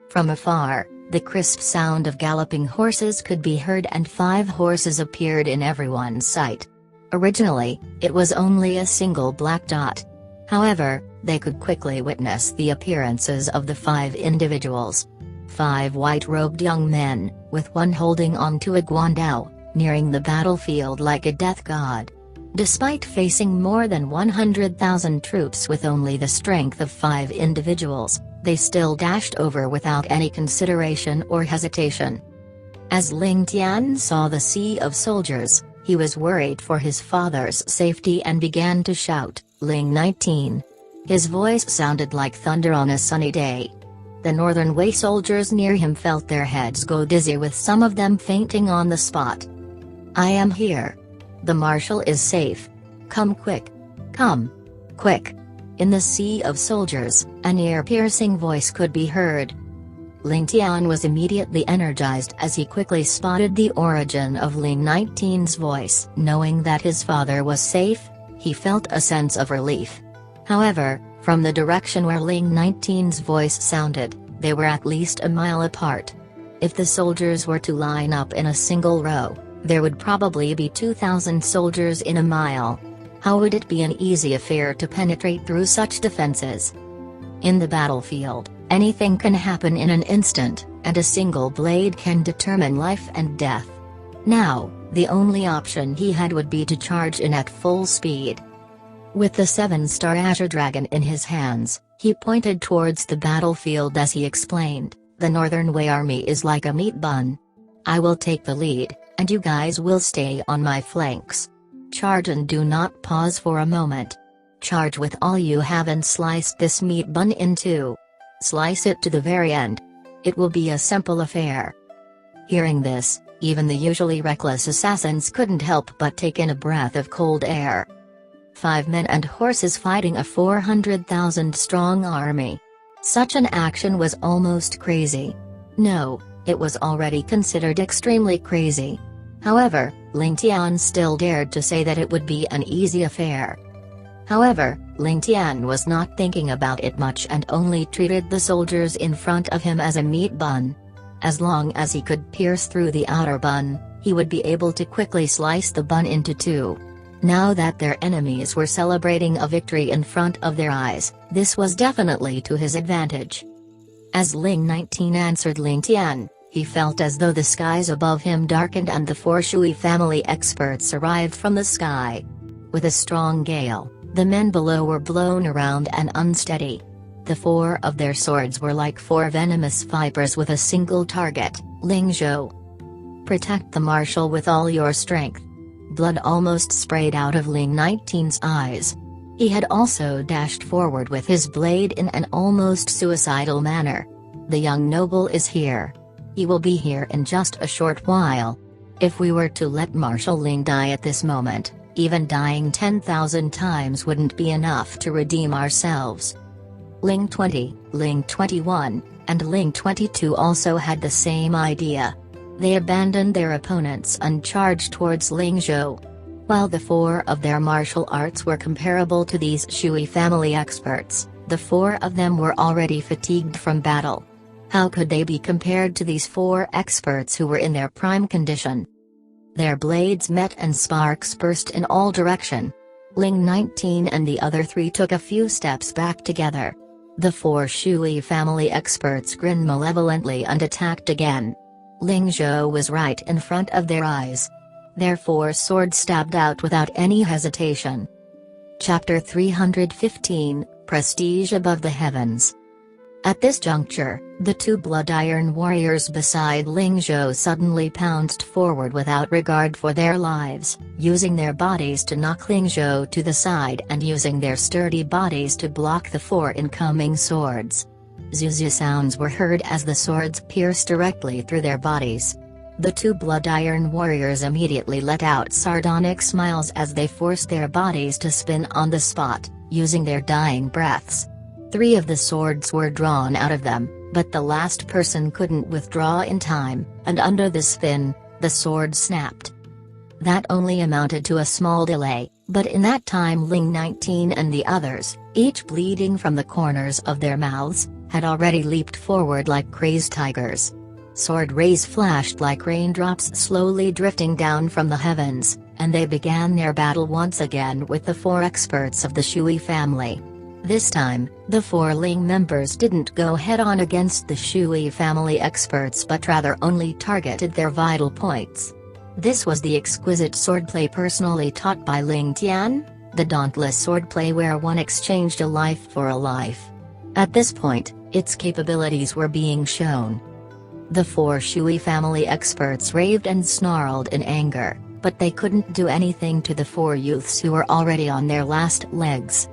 From afar, the crisp sound of galloping horses could be heard and 5 horses appeared in everyone's sight. Originally, it was only a single black dot. However, they could quickly witness the appearances of the 5 individuals. 5 white-robed young men, with one holding onto a guandao, nearing the battlefield like a death god. Despite facing more than 100,000 troops with only the strength of 5 individuals, they still dashed over without any consideration or hesitation. As Ling Tian saw the sea of soldiers, he was worried for his father's safety and began to shout, Ling 19. His voice sounded like thunder on a sunny day. The Northern Wei soldiers near him felt their heads go dizzy, with some of them fainting on the spot. I am here. The marshal is safe. Come quick. Come. Quick. In the sea of soldiers, an ear-piercing voice could be heard. Ling Tian was immediately energized as he quickly spotted the origin of Ling 19's voice. Knowing that his father was safe, he felt a sense of relief. However, from the direction where Ling 19's voice sounded, they were at least a mile apart. If the soldiers were to line up in a single row, there would probably be 2,000 soldiers in a mile. How would it be an easy affair to penetrate through such defenses? In the battlefield, anything can happen in an instant, and a single blade can determine life and death. Now, the only option he had would be to charge in at full speed. With the 7-star Azure Dragon in his hands, he pointed towards the battlefield as he explained, the Northern Wei army is like a meat bun. I will take the lead, and you guys will stay on my flanks. Charge and do not pause for a moment. Charge with all you have and slice this meat bun in 2. Slice it to the very end. It will be a simple affair. Hearing this, even the usually reckless assassins couldn't help but take in a breath of cold air. 5 men and horses fighting a 400,000 strong army. Such an action was almost crazy. No, it was already considered extremely crazy. However, Ling Tian still dared to say that it would be an easy affair. However, Ling Tian was not thinking about it much and only treated the soldiers in front of him as a meat bun. As long as he could pierce through the outer bun, he would be able to quickly slice the bun into two. Now that their enemies were celebrating a victory in front of their eyes, this was definitely to his advantage. As Ling 19 answered Ling Tian, he felt as though the skies above him darkened and the four Shui family experts arrived from the sky. With a strong gale, the men below were blown around and unsteady. The four of their swords were like four venomous vipers with a single target, Ling Zhou. Protect the marshal with all your strength. Blood almost sprayed out of Ling 19's eyes. He had also dashed forward with his blade in an almost suicidal manner. The young noble is here. He will be here in just a short while. If we were to let Marshal Ling die at this moment, even dying 10,000 times wouldn't be enough to redeem ourselves. Ling 20, Ling 21, and Ling 22 also had the same idea. They abandoned their opponents and charged towards Ling Zhou. While the four of their martial arts were comparable to these Shui family experts, the four of them were already fatigued from battle. How could they be compared to these four experts who were in their prime condition? Their blades met and sparks burst in all direction. Ling 19 and the other three took a few steps back together. The four Shui family experts grinned malevolently and attacked again. Ling Zhou was right in front of their eyes. Their four swords stabbed out without any hesitation. Chapter 315, Prestige Above the Heavens. At this juncture, the two Blood Iron warriors beside Ling Zhou suddenly pounced forward without regard for their lives, using their bodies to knock Ling Zhou to the side and using their sturdy bodies to block the four incoming swords. Zzzz sounds were heard as the swords pierced directly through their bodies. The two Blood Iron warriors immediately let out sardonic smiles as they forced their bodies to spin on the spot, using their dying breaths. 3 of the swords were drawn out of them, but the last person couldn't withdraw in time, and under the spin, the sword snapped. That only amounted to a small delay, but in that time Ling 19 and the others, each bleeding from the corners of their mouths, had already leaped forward like crazed tigers. Sword rays flashed like raindrops slowly drifting down from the heavens, and they began their battle once again with the 4 experts of the Shui family. This time, the 4 Ling members didn't go head-on against the Shui family experts but rather only targeted their vital points. This was the exquisite swordplay personally taught by Ling Tian, the dauntless swordplay where one exchanged a life for a life. At this point, its capabilities were being shown. The 4 Shui family experts raved and snarled in anger, but they couldn't do anything to the 4 youths who were already on their last legs.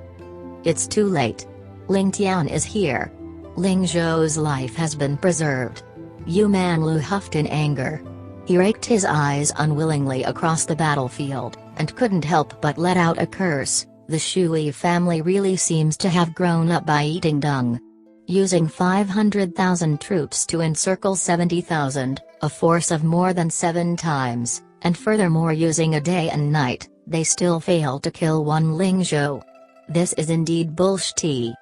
It's too late. Ling Tian is here. Ling Zhou's life has been preserved. Yu Manlu huffed in anger. He raked his eyes unwillingly across the battlefield, and couldn't help but let out a curse. The Shui family really seems to have grown up by eating dung. Using 500,000 troops to encircle 70,000, a force of more than 7 times, and furthermore using a day and night, they still failed to kill one Ling Zhou. This is indeed bullshit.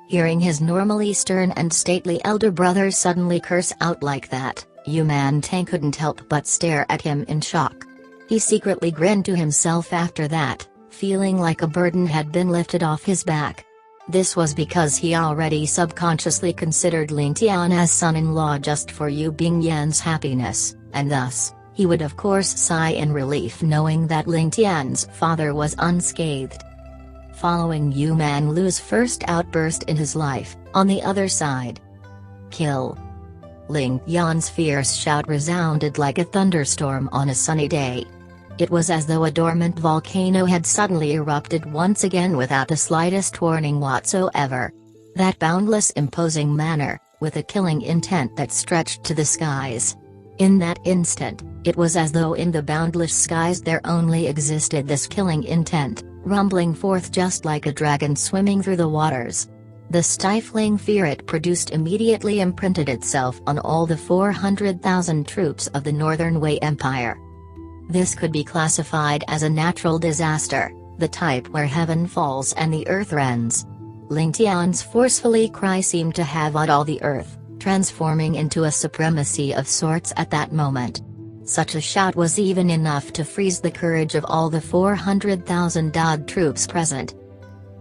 Hearing his normally stern and stately elder brother suddenly curse out like that, Yu Man-tang couldn't help but stare at him in shock. He secretly grinned to himself after that, feeling like a burden had been lifted off his back. This was because he already subconsciously considered Ling Tian as son-in-law just for Yu Bingyan's happiness, and thus, he would of course sigh in relief knowing that Ling Tian's father was unscathed. Following Yu Manlu's first outburst in his life, on the other side. Kill! Ling Tian's fierce shout resounded like a thunderstorm on a sunny day. It was as though a dormant volcano had suddenly erupted once again without the slightest warning whatsoever. That boundless imposing manner, with a killing intent that stretched to the skies. In that instant, it was as though in the boundless skies there only existed this killing intent, rumbling forth just like a dragon swimming through the waters. The stifling fear it produced immediately imprinted itself on all the 400,000 troops of the Northern Wei Empire. This could be classified as a natural disaster, the type where heaven falls and the earth rends. Ling Tian's forcefully cry seemed to have awed all the earth, transforming into a supremacy of sorts at that moment. Such a shout was even enough to freeze the courage of all the 400,000 odd troops present.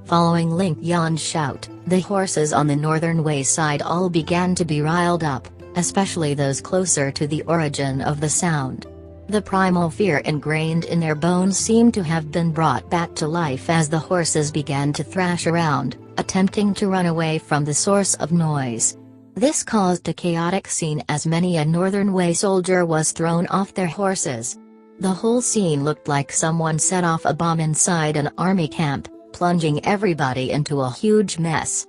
Following Ling Tian's shout, the horses on the Northern Wei side all began to be riled up, especially those closer to the origin of the sound. The primal fear ingrained in their bones seemed to have been brought back to life as the horses began to thrash around, attempting to run away from the source of noise. This caused a chaotic scene as many a Northern Wei soldier was thrown off their horses. The whole scene looked like someone set off a bomb inside an army camp, plunging everybody into a huge mess.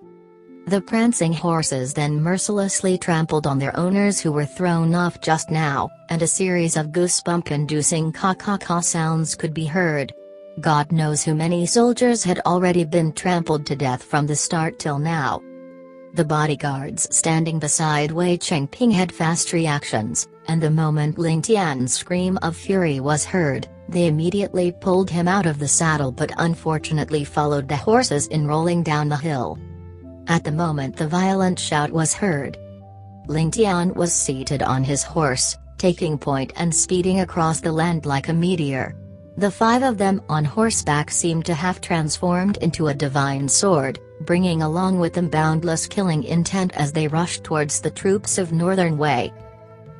The prancing horses then mercilessly trampled on their owners who were thrown off just now, and a series of goosebump-inducing caw-caw-caw sounds could be heard. God knows how many soldiers had already been trampled to death from the start till now. The bodyguards standing beside Wei Chengping had fast reactions, and the moment Ling Tian's scream of fury was heard, they immediately pulled him out of the saddle but unfortunately followed the horses in rolling down the hill. At the moment the violent shout was heard, Ling Tian was seated on his horse, taking point and speeding across the land like a meteor. The 5 of them on horseback seemed to have transformed into a divine sword, bringing along with them boundless killing intent as they rushed towards the troops of Northern Wei.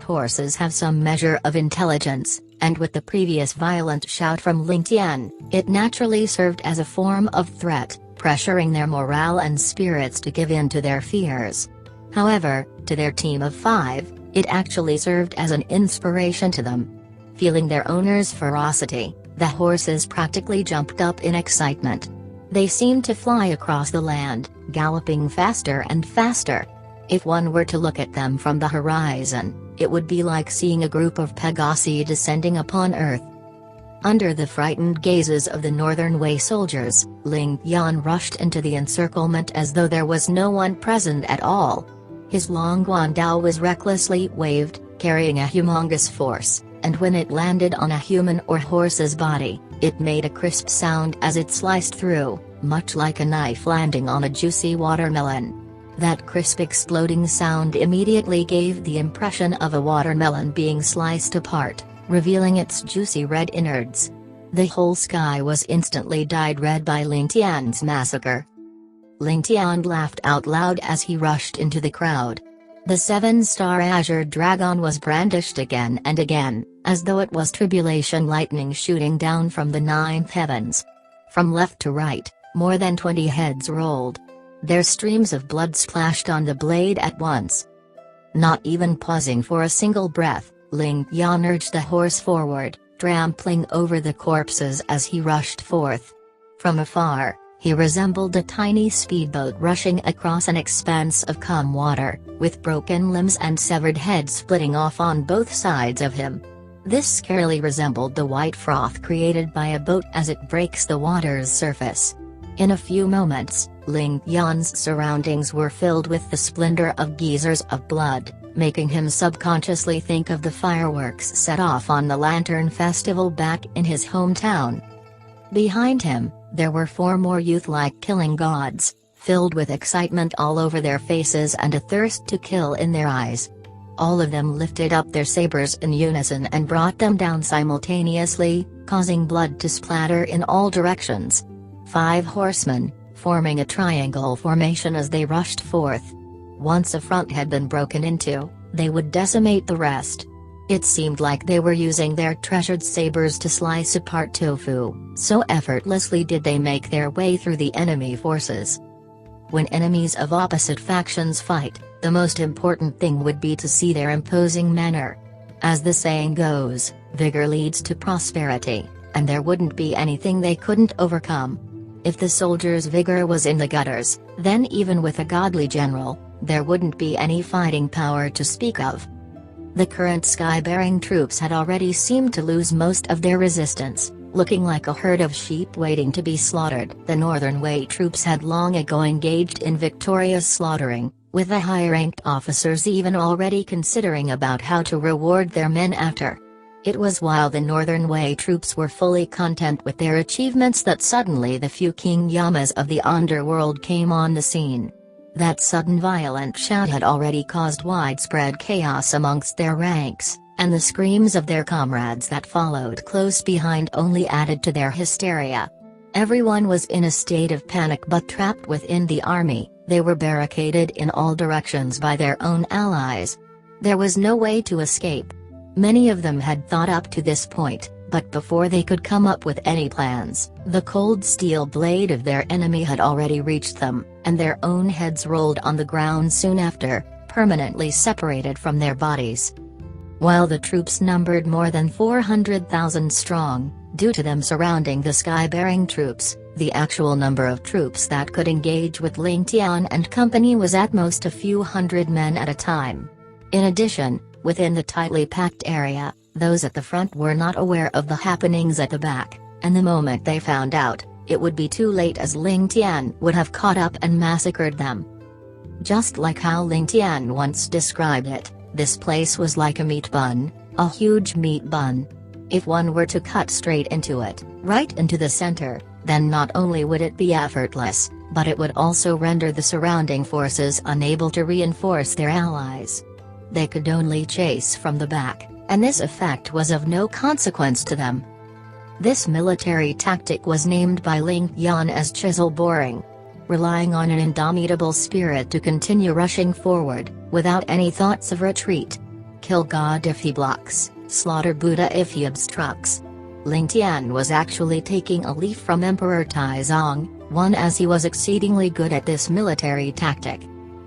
Horses have some measure of intelligence, and with the previous violent shout from Ling Tian, it naturally served as a form of threat, pressuring their morale and spirits to give in to their fears. However, to their team of 5, it actually served as an inspiration to them. Feeling their owner's ferocity, the horses practically jumped up in excitement. They seemed to fly across the land, galloping faster and faster. If one were to look at them from the horizon, it would be like seeing a group of Pegasi descending upon Earth. Under the frightened gazes of the Northern Wei soldiers, Ling Tian rushed into the encirclement as though there was no one present at all. His long guandao was recklessly waved, carrying a humongous force, and when it landed on a human or horse's body, it made a crisp sound as it sliced through, much like a knife landing on a juicy watermelon. That crisp exploding sound immediately gave the impression of a watermelon being sliced apart, revealing its juicy red innards. The whole sky was instantly dyed red by Ling Tian's massacre. Ling Tian laughed out loud as he rushed into the crowd. The 7-star azure dragon was brandished again and again, as though it was tribulation lightning shooting down from the 9th heavens. From left to right, more than 20 heads rolled. Their streams of blood splashed on the blade at once. Not even pausing for a single breath, Ling Tian urged the horse forward, trampling over the corpses as he rushed forth. From afar, he resembled a tiny speedboat rushing across an expanse of calm water, with broken limbs and severed heads splitting off on both sides of him. This scarily resembled the white froth created by a boat as it breaks the water's surface. In a few moments, Ling Tian's surroundings were filled with the splendor of geysers of blood, making him subconsciously think of the fireworks set off on the Lantern Festival back in his hometown. Behind him, there were 4 more youth-like killing gods, filled with excitement all over their faces and a thirst to kill in their eyes. All of them lifted up their sabers in unison and brought them down simultaneously, causing blood to splatter in all directions. 5 horsemen, forming a triangle formation as they rushed forth. Once a front had been broken into, they would decimate the rest. It seemed like they were using their treasured sabers to slice apart tofu, so effortlessly did they make their way through the enemy forces. When enemies of opposite factions fight, the most important thing would be to see their imposing manner. As the saying goes, vigor leads to prosperity, and there wouldn't be anything they couldn't overcome. If the soldiers' vigor was in the gutters, then even with a godly general, there wouldn't be any fighting power to speak of. The current sky-bearing troops had already seemed to lose most of their resistance, looking like a herd of sheep waiting to be slaughtered. The Northern Wei troops had long ago engaged in victorious slaughtering, with the high-ranked officers even already considering about how to reward their men after. It was while the Northern Wei troops were fully content with their achievements that suddenly the few King Yamas of the underworld came on the scene. That sudden violent shout had already caused widespread chaos amongst their ranks, and the screams of their comrades that followed close behind only added to their hysteria. Everyone was in a state of panic but trapped within the army. They were barricaded in all directions by their own allies. There was no way to escape. Many of them had thought up to this point, but before they could come up with any plans, the cold steel blade of their enemy had already reached them, and their own heads rolled on the ground soon after, permanently separated from their bodies. While the troops numbered more than 400,000 strong, due to them surrounding the sky-bearing troops, the actual number of troops that could engage with Ling Tian and company was at most a few hundred men at a time. In addition, within the tightly packed area, those at the front were not aware of the happenings at the back, and the moment they found out, it would be too late, as Ling Tian would have caught up and massacred them. Just like how Ling Tian once described it, this place was like a meat bun, a huge meat bun. If one were to cut straight into it, right into the center, then not only would it be effortless, but it would also render the surrounding forces unable to reinforce their allies. They could only chase from the back, and this effect was of no consequence to them. This military tactic was named by Ling Tian as chisel boring. Relying on an indomitable spirit to continue rushing forward, without any thoughts of retreat. Kill God if he blocks, slaughter Buddha if he obstructs. Ling Tian was actually taking a leaf from Emperor Taizong, one as he was exceedingly good at this military tactic.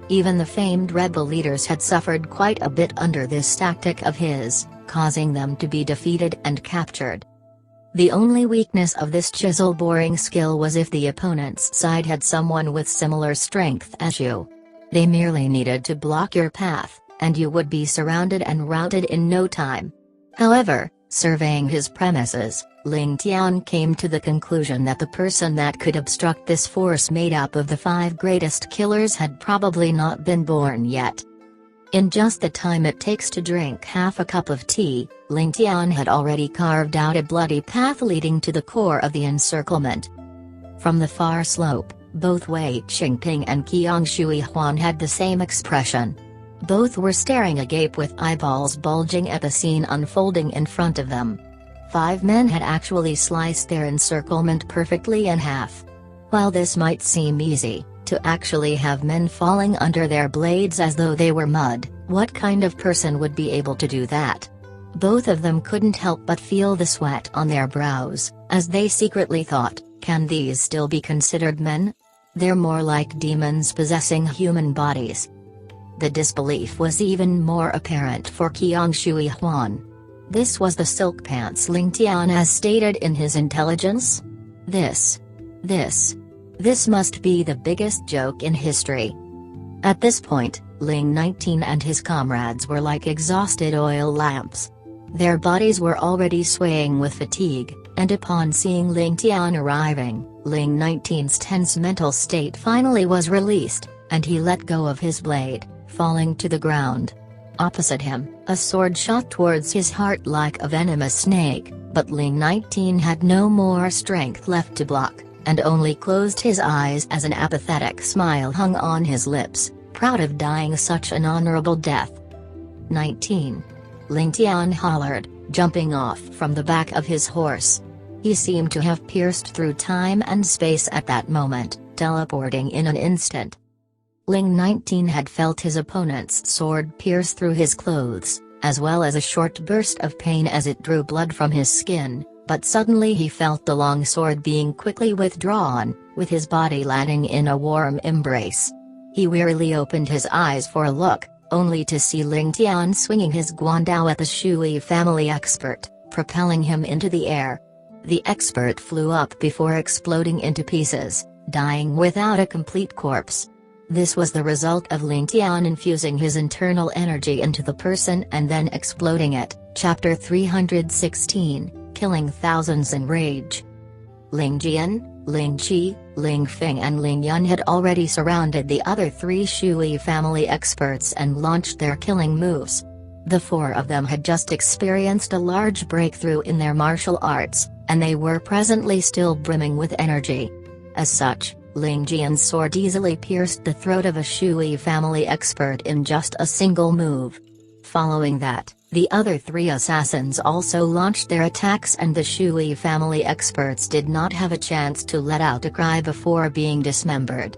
Even the famed rebel leaders had suffered quite a bit under this tactic of his, causing them to be defeated and captured. The only weakness of this chisel boring skill was if the opponent's side had someone with similar strength as you. They merely needed to block your path, and you would be surrounded and routed in no time. However, surveying his premises, Ling Tian came to the conclusion that the person that could obstruct this force made up of the 5 greatest killers had probably not been born yet. In just the time it takes to drink half a cup of tea, Ling Tian had already carved out a bloody path leading to the core of the encirclement. From the far slope, both Wei Qingping and Qiang Shui Huan had the same expression. Both were staring agape with eyeballs bulging at the scene unfolding in front of them. 5 men had actually sliced their encirclement perfectly in half. While this might seem easy, to actually have men falling under their blades as though they were mud, what kind of person would be able to do that? Both of them couldn't help but feel the sweat on their brows, as they secretly thought, can these still be considered men? They're more like demons possessing human bodies. The disbelief was even more apparent for Qiang Shui Huan. This was the silk pants Ling Tian as stated in his intelligence? This must be the biggest joke in history. At this point, Ling 19 and his comrades were like exhausted oil lamps. Their bodies were already swaying with fatigue, and upon seeing Ling Tian arriving, Ling 19's tense mental state finally was released, and he let go of his blade, falling to the ground. Opposite him, a sword shot towards his heart like a venomous snake, but Ling 19 had no more strength left to block, and only closed his eyes as an apathetic smile hung on his lips, proud of dying such an honorable death. 19. Ling Tian hollered, jumping off from the back of his horse. He seemed to have pierced through time and space at that moment, teleporting in an instant. Ling 19 had felt his opponent's sword pierce through his clothes, as well as a short burst of pain as it drew blood from his skin, but suddenly he felt the long sword being quickly withdrawn, with his body landing in a warm embrace. He wearily opened his eyes for a look, only to see Ling Tian swinging his guandao at the Shui family expert, propelling him into the air. The expert flew up before exploding into pieces, dying without a complete corpse. This was the result of Ling Tian infusing his internal energy into the person and then exploding it. Chapter 316, killing thousands in rage. Ling Tian, Ling Qi, Ling Feng and Ling Yun had already surrounded the other three Shui family experts and launched their killing moves. The four of them had just experienced a large breakthrough in their martial arts, and they were presently still brimming with energy. As such, Ling Tian's sword easily pierced the throat of a Shui family expert in just a single move. Following that, the other three assassins also launched their attacks and the Shui family experts did not have a chance to let out a cry before being dismembered.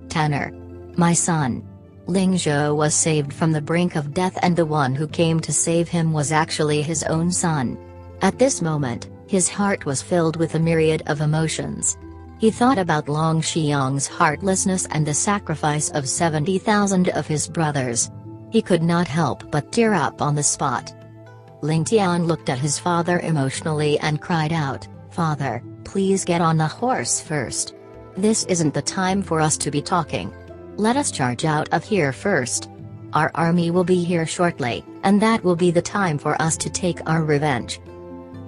Tenor. My son. Ling Zhou was saved from the brink of death and the one who came to save him was actually his own son. At this moment, his heart was filled with a myriad of emotions. He thought about Long Xiang's heartlessness and the sacrifice of 70,000 of his brothers. He could not help but tear up on the spot. Ling Tian looked at his father emotionally and cried out, "Father, please get on the horse first. This isn't the time for us to be talking. Let us charge out of here first. Our army will be here shortly, and that will be the time for us to take our revenge."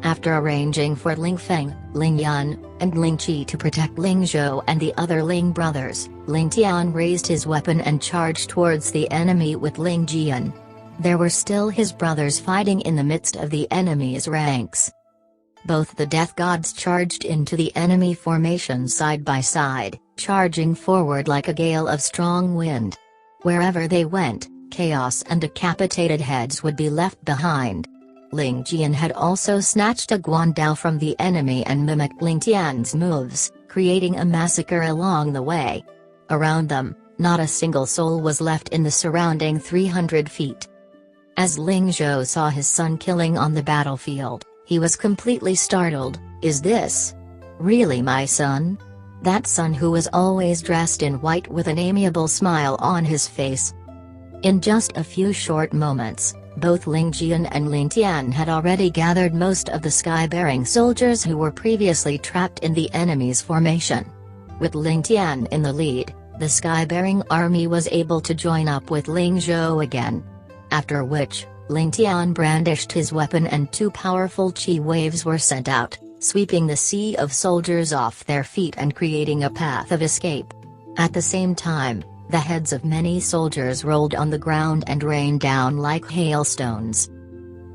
After arranging for Ling Feng, Ling Yun, and Ling Qi to protect Ling Zhou and the other Ling brothers, Ling Tian raised his weapon and charged towards the enemy with Ling Jian. There were still his brothers fighting in the midst of the enemy's ranks. Both the death gods charged into the enemy formation side by side, charging forward like a gale of strong wind. Wherever they went, chaos and decapitated heads would be left behind. Ling Jian had also snatched a guandao from the enemy and mimicked Ling Tian's moves, creating a massacre along the way. Around them, not a single soul was left in the surrounding 300 feet. As Ling Zhou saw his son killing on the battlefield, he was completely startled. Is this really my son? That son who was always dressed in white with an amiable smile on his face. In just a few short moments, both Ling Jian and Ling Tian had already gathered most of the sky-bearing soldiers who were previously trapped in the enemy's formation. With Ling Tian in the lead, the sky-bearing army was able to join up with Ling Zhou again. After which, Ling Tian brandished his weapon and two powerful chi waves were sent out, sweeping the sea of soldiers off their feet and creating a path of escape. At the same time, the heads of many soldiers rolled on the ground and rained down like hailstones.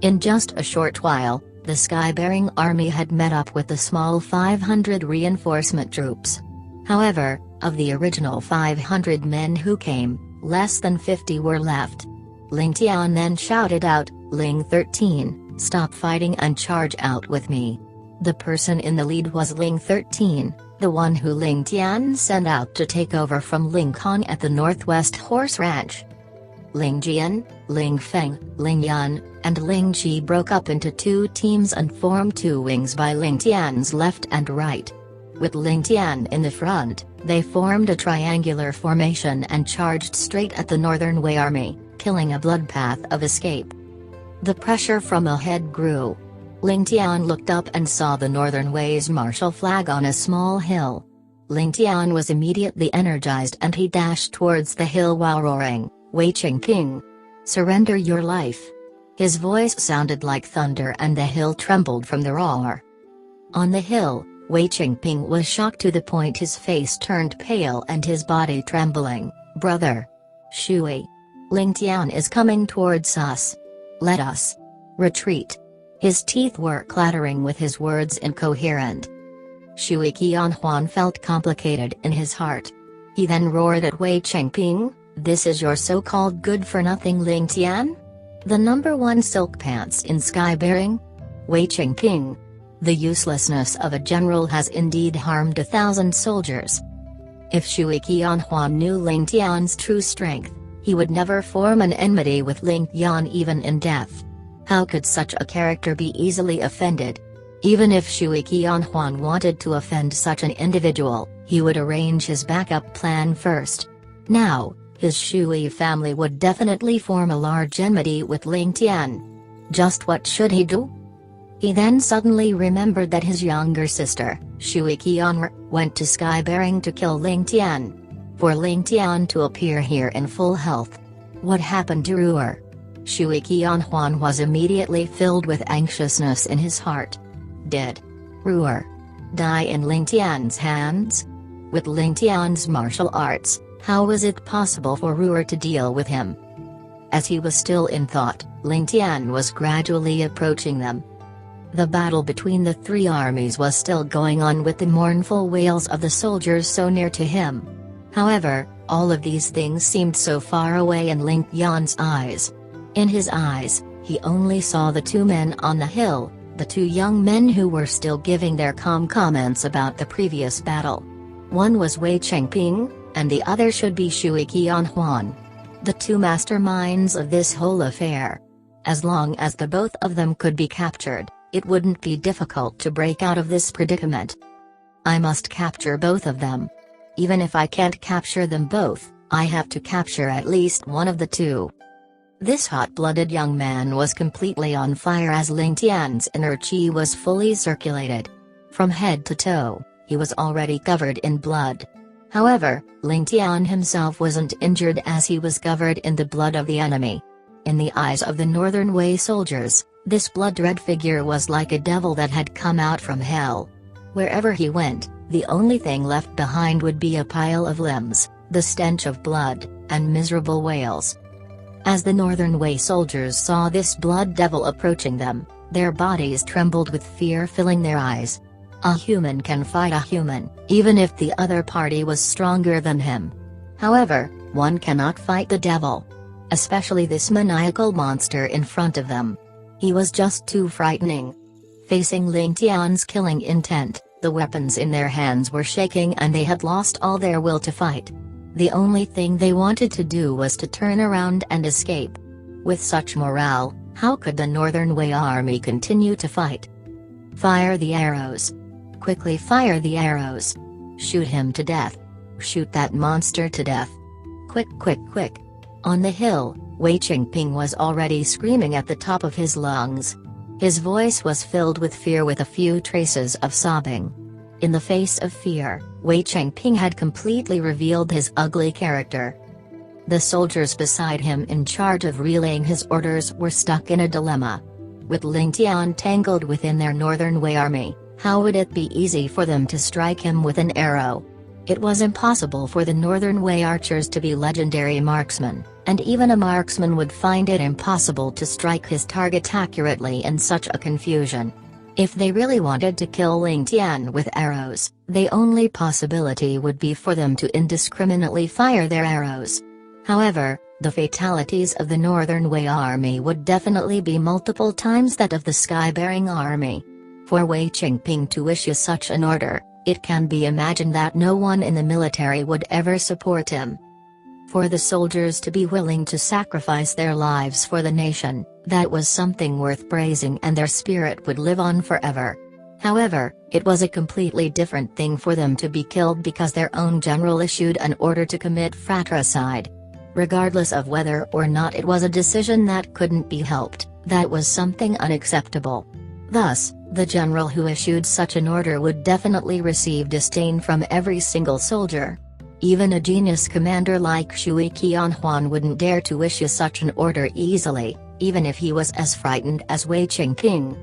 In just a short while, the sky-bearing army had met up with the small 500 reinforcement troops. However, of the original 500 men who came, less than 50 were left. Ling Tian then shouted out, "Ling 13, stop fighting and charge out with me." The person in the lead was Ling 13. The one who Ling Tian sent out to take over from Ling Kong at the Northwest Horse Ranch. Ling Jian, Ling Feng, Ling Yun, and Ling Qi broke up into two teams and formed two wings by Ling Tian's left and right. With Ling Tian in the front, they formed a triangular formation and charged straight at the Northern Wei army, killing a bloodbath of escape. The pressure from ahead grew. Ling Tian looked up and saw the Northern Wei's martial flag on a small hill. Ling Tian was immediately energized and he dashed towards the hill while roaring, "Wei Qingping! Surrender your life!" His voice sounded like thunder and the hill trembled from the roar. On the hill, Wei Qingping was shocked to the point his face turned pale and his body trembling. "Brother! Shui! Ling Tian is coming towards us. Let us retreat." His teeth were clattering with his words incoherent. Shui Qianhuan felt complicated in his heart. He then roared at Wei Qingping, "This is your so-called good-for-nothing Ling Tian? The #1 silk pants in sky-bearing? Wei Qingping! The uselessness of a general has indeed harmed 1,000 soldiers." If Shui Qianhuan knew Ling Tian's true strength, he would never form an enmity with Ling Tian even in death. How could such a character be easily offended? Even if Shui Qianhuan wanted to offend such an individual, he would arrange his backup plan first. Now, his Shui family would definitely form a large enmity with Ling Tian. Just what should he do? He then suddenly remembered that his younger sister, Shui Qianhuan, went to Sky-bearing to kill Ling Tian. For Ling Tian to appear here in full health. What happened to Ruer? Shui Qianhuan was immediately filled with anxiousness in his heart. Did Ruer die in Ling Tian's hands? With Ling Tian's martial arts, how was it possible for Ruer to deal with him? As he was still in thought, Ling Tian was gradually approaching them. The battle between the three armies was still going on, with the mournful wails of the soldiers so near to him. However, all of these things seemed so far away in Ling Tian's eyes. In his eyes, he only saw the two men on the hill, the two young men who were still giving their calm comments about the previous battle. One was Wei Chengping, and the other should be Shui Qianhuan. The two masterminds of this whole affair. As long as the both of them could be captured, it wouldn't be difficult to break out of this predicament. I must capture both of them. Even if I can't capture them both, I have to capture at least one of the two. This hot-blooded young man was completely on fire as Ling Tian's inner chi was fully circulated. From head to toe, he was already covered in blood. However, Ling Tian himself wasn't injured as he was covered in the blood of the enemy. In the eyes of the Northern Wei soldiers, this blood-red figure was like a devil that had come out from hell. Wherever he went, the only thing left behind would be a pile of limbs, the stench of blood, and miserable wails. As the Northern Wei soldiers saw this blood devil approaching them, their bodies trembled with fear, filling their eyes. A human can fight a human, even if the other party was stronger than him. However, one cannot fight the devil. Especially this maniacal monster in front of them. He was just too frightening. Facing Ling Tian's killing intent, the weapons in their hands were shaking and they had lost all their will to fight. The only thing they wanted to do was to turn around and escape. With such morale, how could the Northern Wei army continue to fight? Fire the arrows. Quickly fire the arrows. Shoot him to death. Shoot that monster to death. Quick, quick, quick. On the hill, Wei Chengping was already screaming at the top of his lungs. His voice was filled with fear with a few traces of sobbing. In the face of fear, Wei Chengping had completely revealed his ugly character. The soldiers beside him in charge of relaying his orders were stuck in a dilemma. With Ling Tian tangled within their Northern Wei army, how would it be easy for them to strike him with an arrow? It was impossible for the Northern Wei archers to be legendary marksmen, and even a marksman would find it impossible to strike his target accurately in such a confusion. If they really wanted to kill Ling Tian with arrows, the only possibility would be for them to indiscriminately fire their arrows. However, the fatalities of the Northern Wei army would definitely be multiple times that of the Sky-bearing army. For Wei Chengping to issue such an order, it can be imagined that no one in the military would ever support him. For the soldiers to be willing to sacrifice their lives for the nation, that was something worth praising, and their spirit would live on forever. However, it was a completely different thing for them to be killed because their own general issued an order to commit fratricide. Regardless of whether or not it was a decision that couldn't be helped, that was something unacceptable. Thus, the general who issued such an order would definitely receive disdain from every single soldier. Even a genius commander like Shui Qianhuan wouldn't dare to issue such an order easily, even if he was as frightened as Wei Chengping.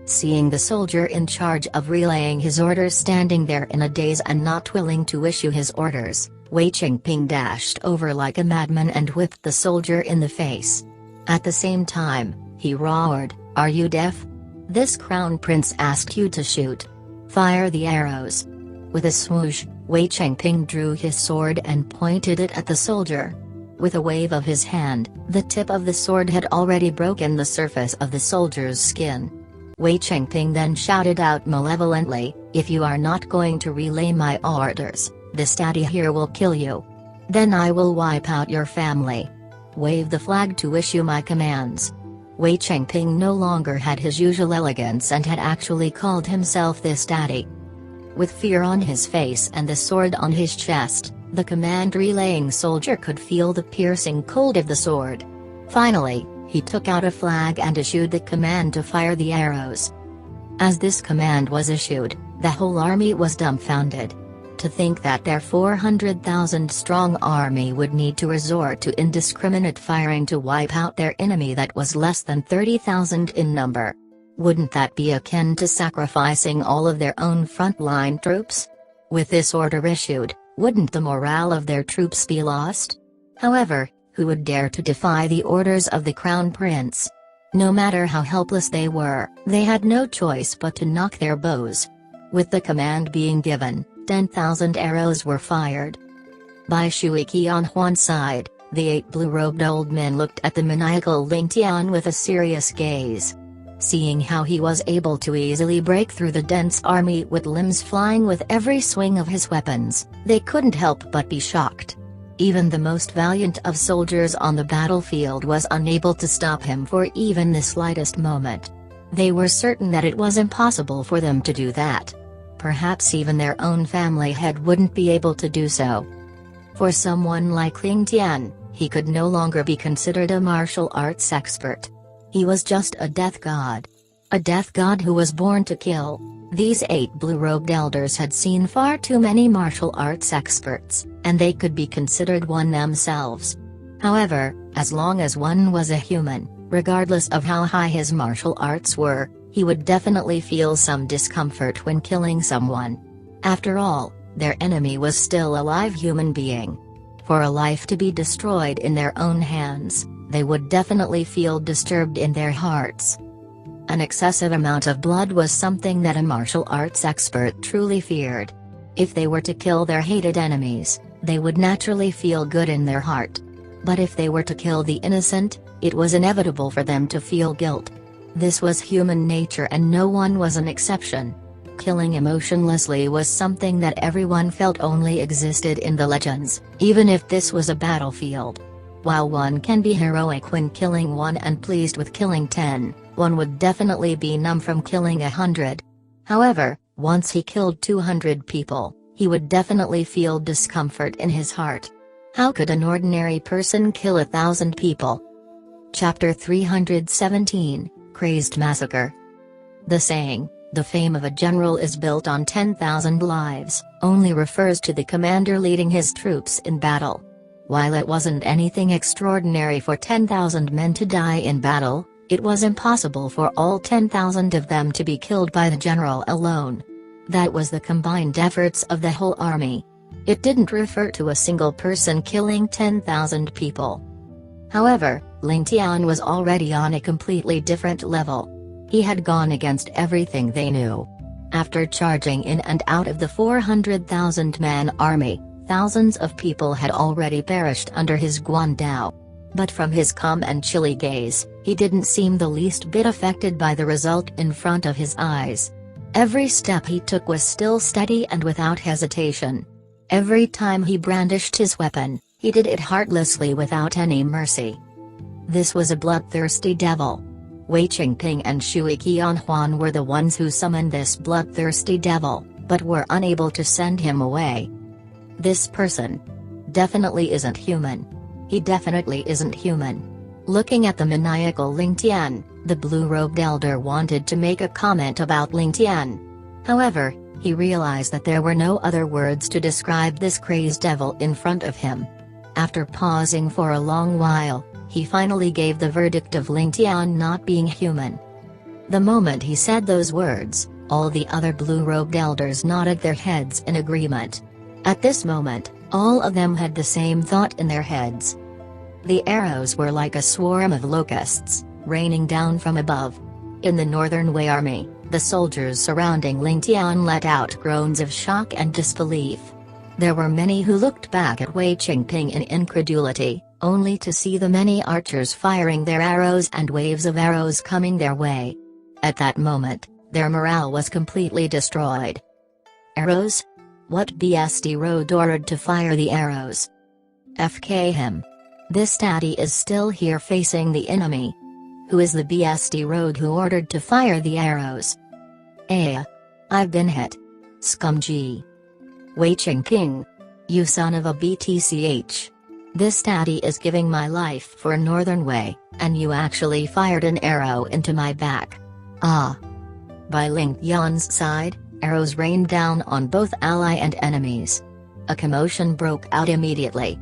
Seeing the soldier in charge of relaying his orders standing there in a daze and not willing to issue his orders, Wei Chengping dashed over like a madman and whipped the soldier in the face. At the same time, he roared, "Are you deaf? This crown prince asked you to shoot. Fire the arrows." With a swoosh, Wei Chengping drew his sword and pointed it at the soldier. With a wave of his hand, the tip of the sword had already broken the surface of the soldier's skin. Wei Chengping then shouted out malevolently, "If you are not going to relay my orders, this daddy here will kill you. Then I will wipe out your family. Wave the flag to issue my commands." Wei Chengping no longer had his usual elegance and had actually called himself this daddy. With fear on his face and the sword on his chest, the command-relaying soldier could feel the piercing cold of the sword. Finally, he took out a flag and issued the command to fire the arrows. As this command was issued, the whole army was dumbfounded. To think that their 400,000-strong army would need to resort to indiscriminate firing to wipe out their enemy that was less than 30,000 in number. Wouldn't that be akin to sacrificing all of their own frontline troops? With this order issued, wouldn't the morale of their troops be lost? However, who would dare to defy the orders of the Crown Prince? No matter how helpless they were, they had no choice but to knock their bows. With the command being given, 10,000 arrows were fired. By Shui Qianhuan's side, the 8 blue-robed old men looked at the maniacal Ling Tian with a serious gaze. Seeing how he was able to easily break through the dense army with limbs flying with every swing of his weapons, they couldn't help but be shocked. Even the most valiant of soldiers on the battlefield was unable to stop him for even the slightest moment. They were certain that it was impossible for them to do that. Perhaps even their own family head wouldn't be able to do so. For someone like Ling Tian, he could no longer be considered a martial arts expert. He was just a death god. A death god who was born to kill. These 8 blue-robed elders had seen far too many martial arts experts, and they could be considered one themselves. However, as long as one was a human, regardless of how high his martial arts were, he would definitely feel some discomfort when killing someone. After all, their enemy was still a live human being. For a life to be destroyed in their own hands, they would definitely feel disturbed in their hearts. An excessive amount of blood was something that a martial arts expert truly feared. If they were to kill their hated enemies, they would naturally feel good in their heart. But if they were to kill the innocent, it was inevitable for them to feel guilt. This was human nature and no one was an exception. Killing emotionlessly was something that everyone felt only existed in the legends, even if this was a battlefield. While one can be heroic when killing one and pleased with killing 10, one would definitely be numb from killing 100. However, once he killed 200 people, he would definitely feel discomfort in his heart. How could an ordinary person kill 1,000 people? Chapter 317, Crazed Massacre. The saying, "The fame of a general is built on 10,000 lives," only refers to the commander leading his troops in battle. While it wasn't anything extraordinary for 10,000 men to die in battle, it was impossible for all 10,000 of them to be killed by the general alone. That was the combined efforts of the whole army. It didn't refer to a single person killing 10,000 people. However, Ling Tian was already on a completely different level. He had gone against everything they knew. After charging in and out of the 400,000-man army, thousands of people had already perished under his guandao. But from his calm and chilly gaze, he didn't seem the least bit affected by the result in front of his eyes. Every step he took was still steady and without hesitation. Every time he brandished his weapon, he did it heartlessly without any mercy. This was a bloodthirsty devil. Wei Qingping and Shui Qianhuan were the ones who summoned this bloodthirsty devil, but were unable to send him away. This person definitely isn't human. He definitely isn't human. Looking at the maniacal Ling Tian, the blue-robed elder wanted to make a comment about Ling Tian. However, he realized that there were no other words to describe this crazed devil in front of him. After pausing for a long while, he finally gave the verdict of Ling Tian not being human. The moment he said those words, all the other blue-robed elders nodded their heads in agreement. At this moment, all of them had the same thought in their heads. The arrows were like a swarm of locusts, raining down from above. In the Northern Wei army, the soldiers surrounding Ling Tian let out groans of shock and disbelief. There were many who looked back at Wei Qingping in incredulity, only to see the many archers firing their arrows and waves of arrows coming their way. At that moment, their morale was completely destroyed. Arrows? What BSD road ordered to fire the arrows? FK him. This daddy is still here facing the enemy. Who is the BSD road who ordered to fire the arrows? I've been hit. Scumg. Wei Qingping. You son of a BTCH. This daddy is giving my life for Northern Wei, and you actually fired an arrow into my back. By Ling Tian's side, arrows rained down on both ally and enemies. A commotion broke out immediately.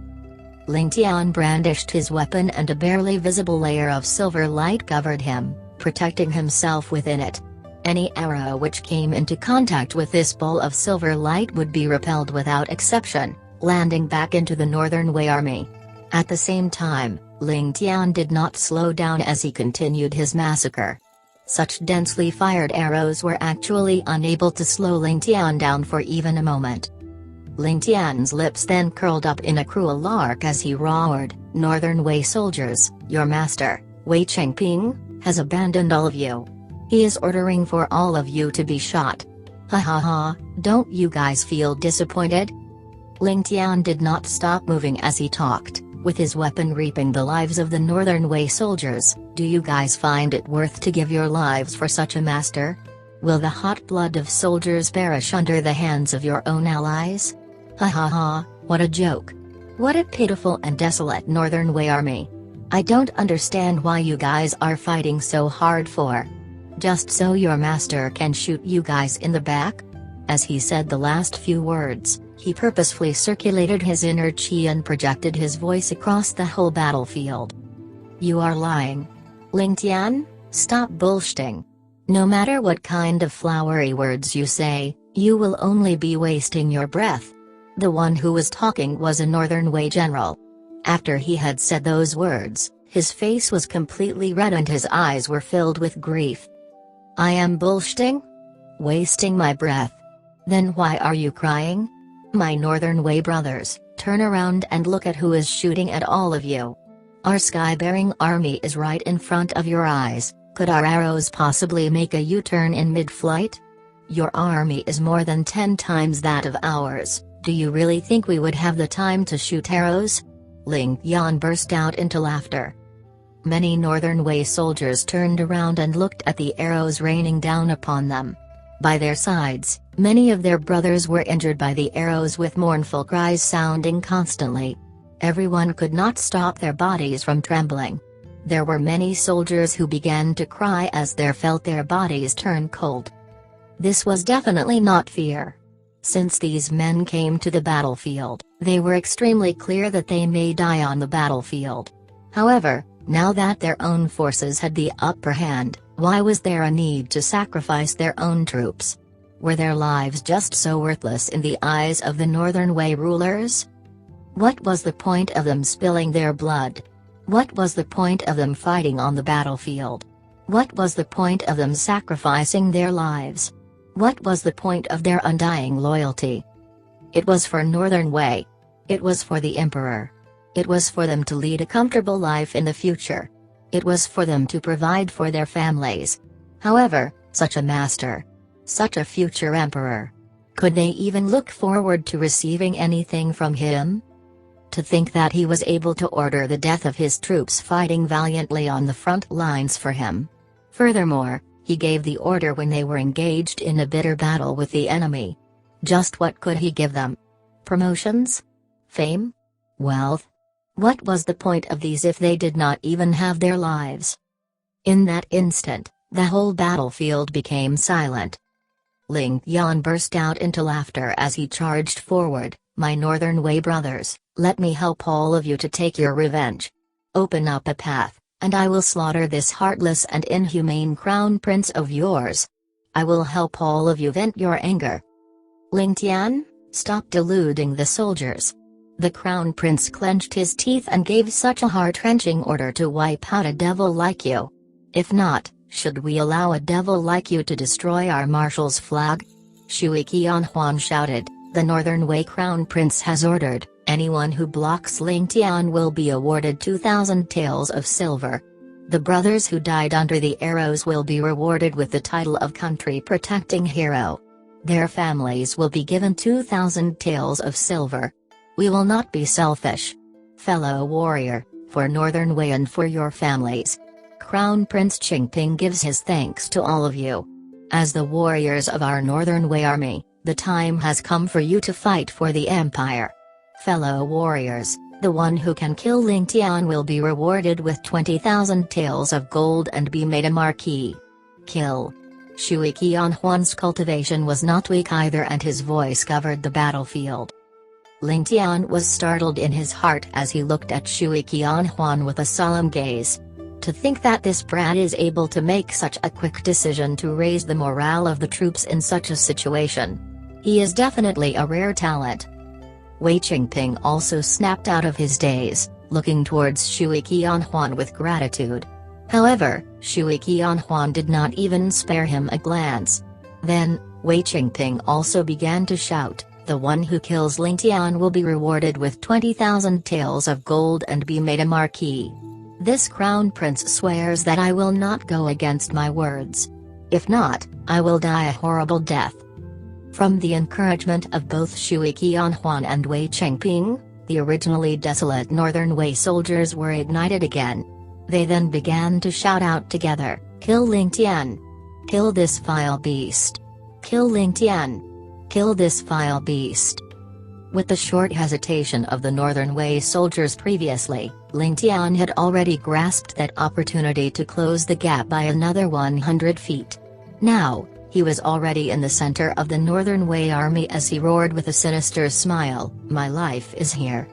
Ling Tian brandished his weapon and a barely visible layer of silver light covered him, protecting himself within it. Any arrow which came into contact with this ball of silver light would be repelled without exception, landing back into the Northern Wei army. At the same time, Ling Tian did not slow down as he continued his massacre. Such densely fired arrows were actually unable to slow Ling Tian down for even a moment. Ling Tian's lips then curled up in a cruel lark as he roared, "Northern Wei soldiers, your master, Wei Chengping, has abandoned all of you. He is ordering for all of you to be shot. Ha ha ha, don't you guys feel disappointed?" Ling Tian did not stop moving as he talked, with his weapon reaping the lives of the Northern Wei soldiers. "Do you guys find it worth to give your lives for such a master? Will the hot blood of soldiers perish under the hands of your own allies? Ha ha ha, what a joke. What a pitiful and desolate Northern Wei army. I don't understand why you guys are fighting so hard for. Just so your master can shoot you guys in the back?" As he said the last few words, he purposefully circulated his inner chi and projected his voice across the whole battlefield. "You are lying. Ling Tian, stop bullshitting. No matter what kind of flowery words you say, you will only be wasting your breath." The one who was talking was a Northern Wei general. After he had said those words, his face was completely red and his eyes were filled with grief. "I am bullshitting? Wasting my breath? Then why are you crying? My Northern Wei brothers, turn around and look at who is shooting at all of you. Our sky-bearing army is right in front of your eyes. Could our arrows possibly make a U-turn in mid-flight? Your army is more than 10 times that of ours. Do you really think we would have the time to shoot arrows?" Ling Tian burst out into laughter. Many Northern Wei soldiers turned around and looked at the arrows raining down upon them. By their sides, many of their brothers were injured by the arrows, with mournful cries sounding constantly. Everyone could not stop their bodies from trembling. There were many soldiers who began to cry as they felt their bodies turn cold. This was definitely not fear. Since these men came to the battlefield, they were extremely clear that they may die on the battlefield. However, now that their own forces had the upper hand, why was there a need to sacrifice their own troops? Were their lives just so worthless in the eyes of the Northern Wei rulers? What was the point of them spilling their blood? What was the point of them fighting on the battlefield? What was the point of them sacrificing their lives? What was the point of their undying loyalty? It was for Northern Wei. It was for the Emperor. It was for them to lead a comfortable life in the future. It was for them to provide for their families. However, such a master, such a future emperor, could they even look forward to receiving anything from him? To think that he was able to order the death of his troops fighting valiantly on the front lines for him. Furthermore, he gave the order when they were engaged in a bitter battle with the enemy. Just what could he give them? Promotions? Fame? Wealth? What was the point of these if they did not even have their lives? In that instant, the whole battlefield became silent. Ling Tian burst out into laughter as he charged forward. "My Northern Wei brothers, let me help all of you to take your revenge. Open up a path, and I will slaughter this heartless and inhumane crown prince of yours. I will help all of you vent your anger." "Ling Tian, stop deluding the soldiers." The crown prince clenched his teeth and gave such a heart-wrenching order to wipe out a devil like you. "If not, should we allow a devil like you to destroy our marshal's flag?" Shui Qianhuan shouted. "The Northern Wei crown prince has ordered, anyone who blocks Ling Tian will be awarded 2,000 taels of silver. The brothers who died under the arrows will be rewarded with the title of country protecting hero. Their families will be given 2,000 taels of silver. We will not be selfish. Fellow warrior, for Northern Wei and for your families. Crown Prince Qingping gives his thanks to all of you. As the warriors of our Northern Wei army, the time has come for you to fight for the empire. Fellow warriors, the one who can kill Ling Tian will be rewarded with 20,000 taels of gold and be made a marquis. Kill." Shui Qianhuan's cultivation was not weak either and his voice covered the battlefield. Ling Tian was startled in his heart as he looked at Shui Qianhuan with a solemn gaze. to think that this brat is able to make such a quick decision to raise the morale of the troops in such a situation. He is definitely a rare talent. Wei Qingping also snapped out of his daze, looking towards Shui Qianhuan with gratitude. However, Shui Qianhuan did not even spare him a glance. Then, Wei Qingping also began to shout, "The one who kills Ling Tian will be rewarded with 20,000 taels of gold and be made a marquis. This crown prince swears that I will not go against my words. If not, I will die a horrible death." From the encouragement of both Shui Qianhuan and Wei Qingping, the originally desolate northern Wei soldiers were ignited again. They then began to shout out together, "Kill Ling Tian! Kill this vile beast! Kill Ling Tian! Kill this vile beast!" With the short hesitation of the northern Wei soldiers previously, Ling Tian had already grasped that opportunity to close the gap by another 100 feet. Now, he was already in the center of the northern Wei army as he roared with a sinister smile, "My life is here.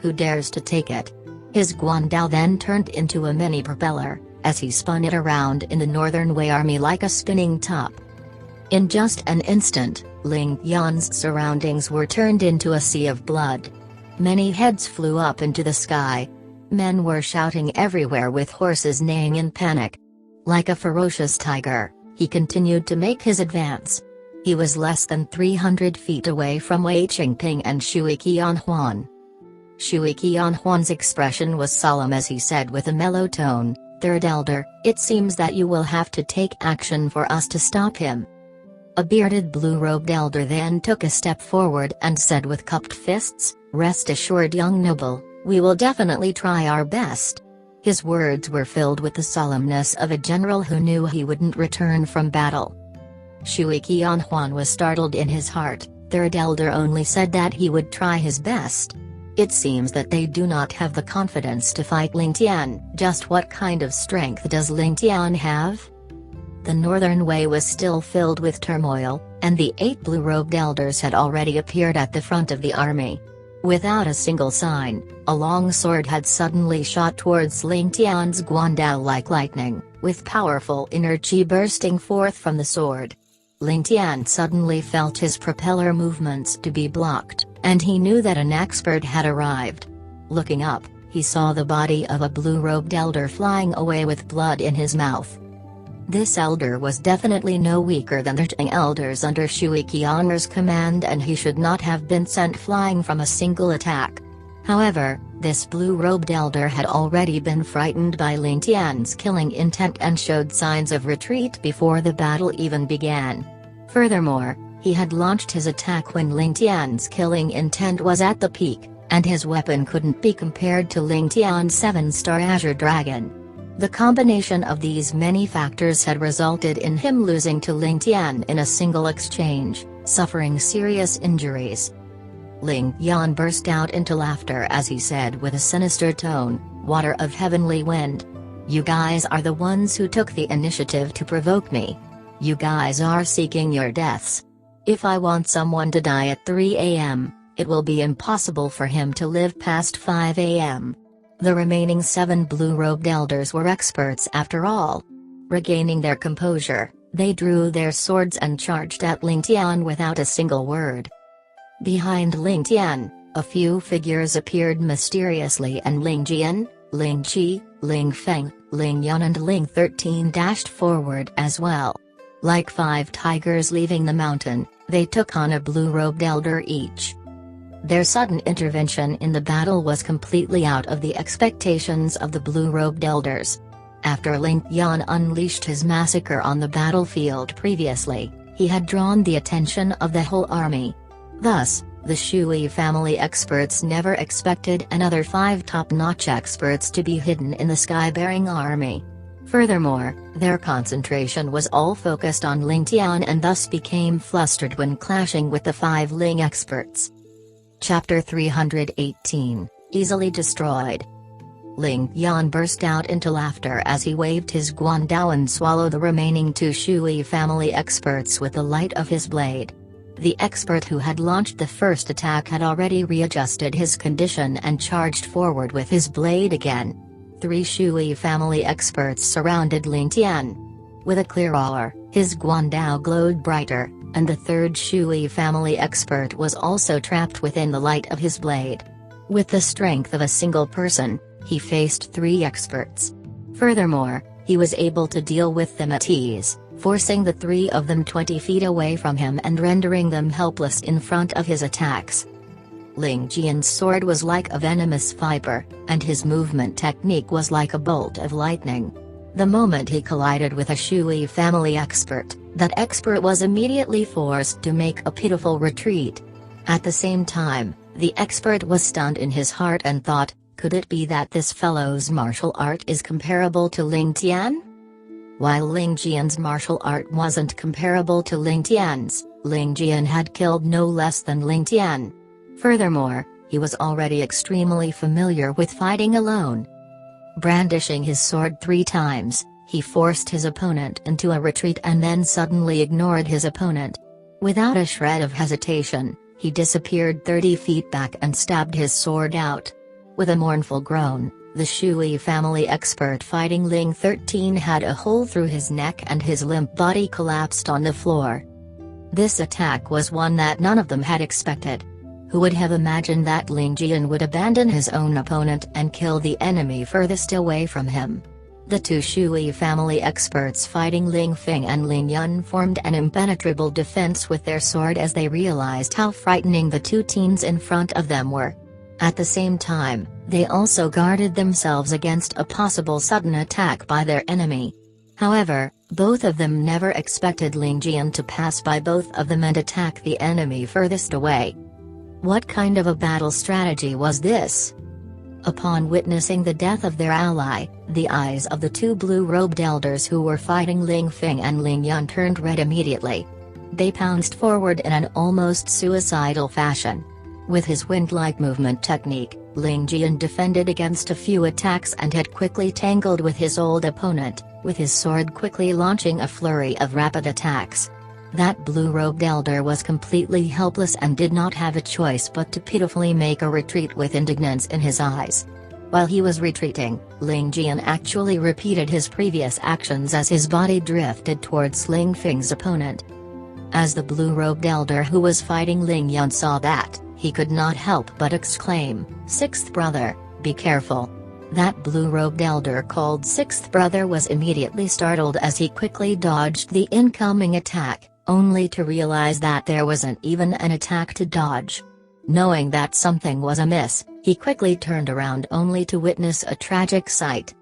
Who dares to take it?" His guandao then turned into a mini propeller, as he spun it around in the northern Wei army like a spinning top. In just an instant, Ling Yan's surroundings were turned into a sea of blood. Many heads flew up into the sky. Men were shouting everywhere with horses neighing in panic. Like a ferocious tiger, he continued to make his advance. He was less than 300 feet away from Wei Qingping and Shui Qianhuan. Shui Qianhuan's expression was solemn as he said with a mellow tone, "Third Elder, it seems that you will have to take action for us to stop him." A bearded blue-robed elder then took a step forward and said with cupped fists, "Rest assured, young noble, we will definitely try our best." His words were filled with the solemnness of a general who knew he wouldn't return from battle. Shui Qianhuan was startled in his heart. Third Elder only said that he would try his best. It seems that they do not have the confidence to fight Ling Tian. Just what kind of strength does Ling Tian have? The northern Wei was still filled with turmoil, and the 8 blue-robed elders had already appeared at the front of the army. Without a single sign, a long sword had suddenly shot towards Ling Tian's guandao like lightning, with powerful inner chi bursting forth from the sword. Ling Tian suddenly felt his propeller movements to be blocked, and he knew that an expert had arrived. Looking up, he saw the body of a blue-robed elder flying away with blood in his mouth. This elder was definitely no weaker than the Zheng elders under Shui Qianhuan's command, and he should not have been sent flying from a single attack. However, this blue-robed elder had already been frightened by Ling Tian's killing intent and showed signs of retreat before the battle even began. Furthermore, he had launched his attack when Ling Tian's killing intent was at the peak, and his weapon couldn't be compared to Ling Tian's 7-star Azure Dragon. The combination of these many factors had resulted in him losing to Ling Tian in a single exchange, suffering serious injuries. Ling Yan burst out into laughter as he said with a sinister tone, "Water of heavenly wind. You guys are the ones who took the initiative to provoke me. You guys are seeking your deaths. If I want someone to die at 3 a.m., it will be impossible for him to live past 5 a.m. The remaining 7 blue-robed elders were experts after all. Regaining their composure, they drew their swords and charged at Ling Tian without a single word. Behind Ling Tian, a few figures appeared mysteriously, and Ling Jian, Ling Qi, Ling Feng, Ling Yan and Ling 13 dashed forward as well. Like 5 tigers leaving the mountain, they took on a blue-robed elder each. Their sudden intervention in the battle was completely out of the expectations of the blue-robed elders. After Ling Yan unleashed his massacre on the battlefield previously, he had drawn the attention of the whole army. Thus, the Shui family experts never expected another 5 top-notch experts to be hidden in the sky-bearing army. Furthermore, their concentration was all focused on Ling Tian and thus became flustered when clashing with the 5 Ling experts. Chapter 318, Easily Destroyed. Ling Yan burst out into laughter as he waved his guandao and swallowed the remaining 2 Shui family experts with the light of his blade. The expert who had launched the first attack had already readjusted his condition and charged forward with his blade again. 3 Shui family experts surrounded Ling Tian. With a clear aura, his guandao glowed brighter, and the 3rd Shui family expert was also trapped within the light of his blade. With the strength of a single person, he faced 3 experts. Furthermore, he was able to deal with them at ease, forcing the 3 of them 20 feet away from him and rendering them helpless in front of his attacks. Ling Tian's sword was like a venomous viper, and his movement technique was like a bolt of lightning. The moment he collided with a Shui family expert, that expert was immediately forced to make a pitiful retreat. At the same time, the expert was stunned in his heart and thought, could it be that this fellow's martial art is comparable to Ling Tian? While Ling Tian's martial art wasn't comparable to Ling Tian's, Ling Tian had killed no less than Ling Tian. Furthermore, he was already extremely familiar with fighting alone. Brandishing his sword 3 times, he forced his opponent into a retreat and then suddenly ignored his opponent. Without a shred of hesitation, he disappeared 30 feet back and stabbed his sword out. With a mournful groan, the Shui family expert fighting Ling 13 had a hole through his neck and his limp body collapsed on the floor. This attack was one that none of them had expected. Who would have imagined that Ling Tian would abandon his own opponent and kill the enemy furthest away from him? The 2 Shui family experts fighting Ling Feng and Ling Yun formed an impenetrable defense with their sword as they realized how frightening the 2 teens in front of them were. At the same time, they also guarded themselves against a possible sudden attack by their enemy. However, both of them never expected Ling Tian to pass by both of them and attack the enemy furthest away. What kind of a battle strategy was this? Upon witnessing the death of their ally, the eyes of the 2 blue-robed elders who were fighting Ling Feng and Ling Yun turned red immediately. They pounced forward in an almost suicidal fashion. With his wind-like movement technique, Ling Tian defended against a few attacks and had quickly tangled with his old opponent, with his sword quickly launching a flurry of rapid attacks. That blue-robed elder was completely helpless and did not have a choice but to pitifully make a retreat with indignance in his eyes. While he was retreating, Ling Tian actually repeated his previous actions as his body drifted towards Ling Feng's opponent. As the blue-robed elder who was fighting Ling Yun saw that, he could not help but exclaim, "Sixth brother, be careful." That blue-robed elder called Sixth brother was immediately startled as he quickly dodged the incoming attack, only to realize that there wasn't even an attack to dodge. Knowing that something was amiss, he quickly turned around only to witness a tragic sight.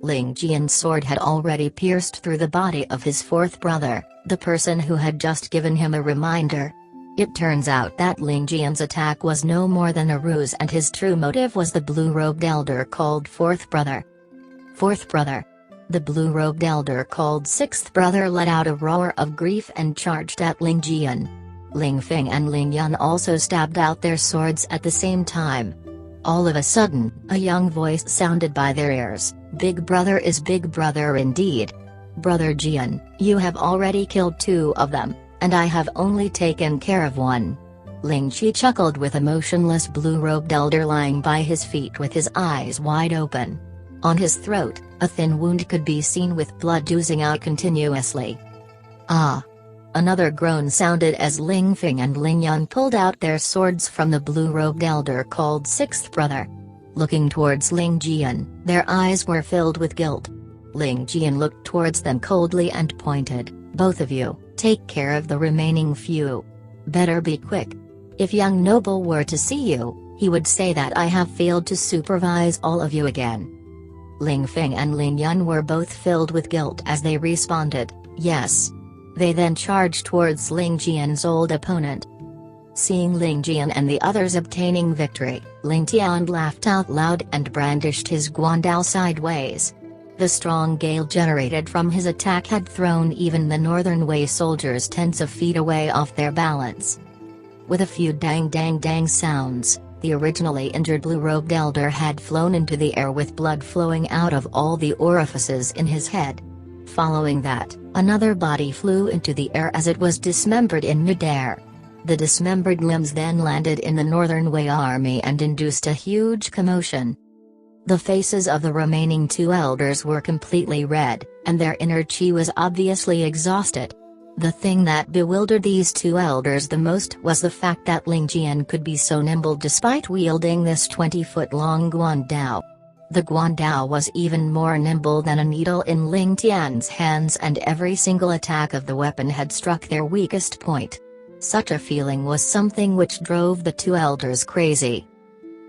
Ling Tian's sword had already pierced through the body of his 4th brother, the person who had just given him a reminder. It turns out that Ling Tian's attack was no more than a ruse and his true motive was the blue-robed elder called 4th brother. 4th brother. The blue-robed elder called 6th brother let out a roar of grief and charged at Ling Tian. Ling Feng and Ling Yun also stabbed out their swords at the same time. All of a sudden, a young voice sounded by their ears, "Big brother is big brother indeed. Brother Jian, you have already killed 2 of them, and I have only taken care of 1. Ling Chi chuckled with a motionless blue-robed elder lying by his feet with his eyes wide open. On his throat, a thin wound could be seen with blood oozing out continuously. "Ah!" Another groan sounded as Ling Feng and Ling Yun pulled out their swords from the blue-robed elder called 6th brother. Looking towards Ling Tian, their eyes were filled with guilt. Ling Tian looked towards them coldly and pointed, "Both of you, take care of the remaining few. Better be quick. If young noble were to see you, he would say that I have failed to supervise all of you again." Ling Feng and Ling Yun were both filled with guilt as they responded, "Yes." They then charged towards Ling Tian's old opponent. Seeing Ling Tian and the others obtaining victory, Ling Tian laughed out loud and brandished his guandao sideways. The strong gale generated from his attack had thrown even the Northern Wei soldiers tens of feet away off their balance. With a few dang dang dang sounds, the originally injured blue-robed elder had flown into the air with blood flowing out of all the orifices in his head. Following that, another body flew into the air as it was dismembered in midair. The dismembered limbs then landed in the Northern Wei army and induced a huge commotion. The faces of the remaining two elders were completely red, and their inner chi was obviously exhausted. The thing that bewildered these two elders the most was the fact that Ling Tian could be so nimble despite wielding this 20-foot-long guandao. The guandao was even more nimble than a needle in Ling Tian's hands, and every single attack of the weapon had struck their weakest point. Such a feeling was something which drove the two elders crazy.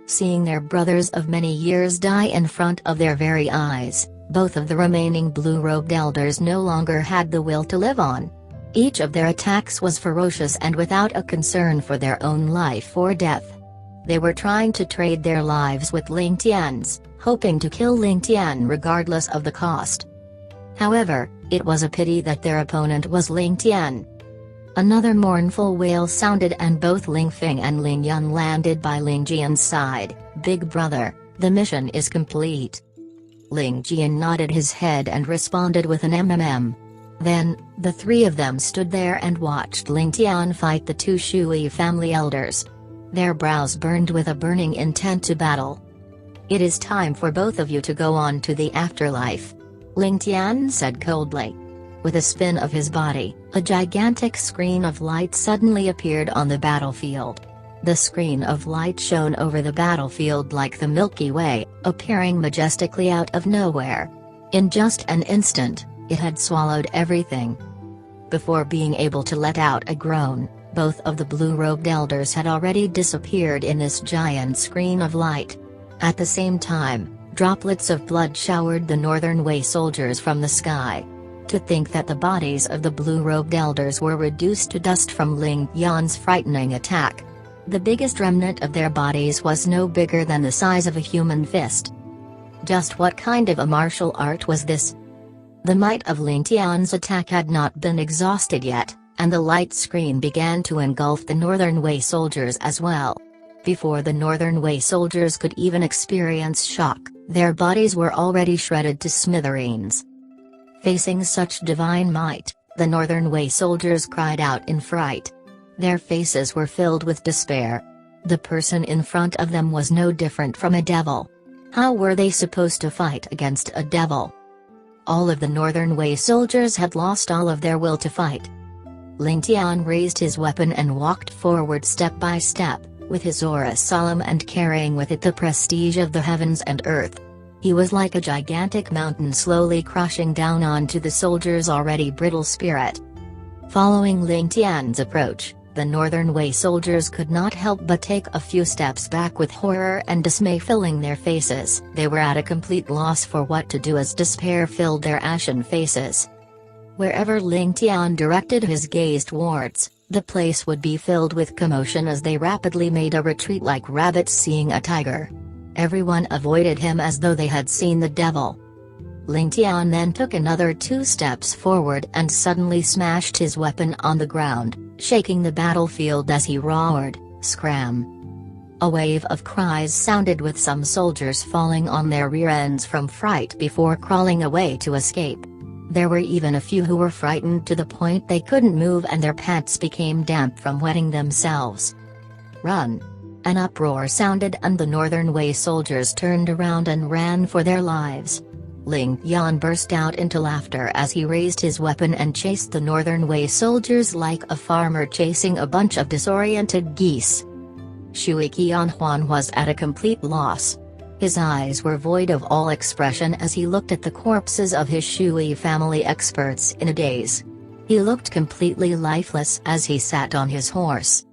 Seeing their brothers of many years die in front of their very eyes, both of the remaining blue-robed elders no longer had the will to live on. Each of their attacks was ferocious and without a concern for their own life or death. They were trying to trade their lives with Ling Tian's, hoping to kill Ling Tian regardless of the cost. However, it was a pity that their opponent was Ling Tian. Another mournful wail sounded, and both Ling Feng and Ling Yun landed by Ling Jian's side. "Big brother, the mission is complete." Ling Jian nodded his head and responded with an mm. Then, the three of them stood there and watched Ling Tian fight the two Shui family elders. Their brows burned with a burning intent to battle. "It is time for both of you to go on to the afterlife," Ling Tian said coldly. With a spin of his body, a gigantic screen of light suddenly appeared on the battlefield. The screen of light shone over the battlefield like the Milky Way, appearing majestically out of nowhere. In just an instant, it had swallowed everything. Before being able to let out a groan, both of the blue-robed elders had already disappeared in this giant screen of light. At the same time, droplets of blood showered the Northern Wei soldiers from the sky. To think that the bodies of the blue-robed elders were reduced to dust from Ling Yan's frightening attack. The biggest remnant of their bodies was no bigger than the size of a human fist. Just what kind of a martial art was this? The might of Ling Tian's attack had not been exhausted yet, and the light screen began to engulf the Northern Wei soldiers as well. Before the Northern Wei soldiers could even experience shock, their bodies were already shredded to smithereens. Facing such divine might, the Northern Wei soldiers cried out in fright. Their faces were filled with despair. The person in front of them was no different from a devil. How were they supposed to fight against a devil? All of the Northern Wei soldiers had lost all of their will to fight. Ling Tian raised his weapon and walked forward step by step, with his aura solemn and carrying with it the prestige of the heavens and earth. He was like a gigantic mountain slowly crushing down onto the soldiers' already brittle spirit. Following Ling Tian's approach, the Northern Wei soldiers could not help but take a few steps back with horror and dismay filling their faces. They were at a complete loss for what to do as despair filled their ashen faces. Wherever Ling Tian directed his gaze towards, the place would be filled with commotion as they rapidly made a retreat like rabbits seeing a tiger. Everyone avoided him as though they had seen the devil. Ling Tian then took another 2 steps forward and suddenly smashed his weapon on the ground, shaking the battlefield as he roared, "Scram!" A wave of cries sounded, with some soldiers falling on their rear ends from fright before crawling away to escape. There were even a few who were frightened to the point they couldn't move and their pants became damp from wetting themselves. "Run!" An uproar sounded and the Northern Wei soldiers turned around and ran for their lives. Ling Yan burst out into laughter as he raised his weapon and chased the Northern Wei soldiers like a farmer chasing a bunch of disoriented geese. Shui Qianhuan was at a complete loss. His eyes were void of all expression as he looked at the corpses of his Shui family experts in a daze. He looked completely lifeless as he sat on his horse.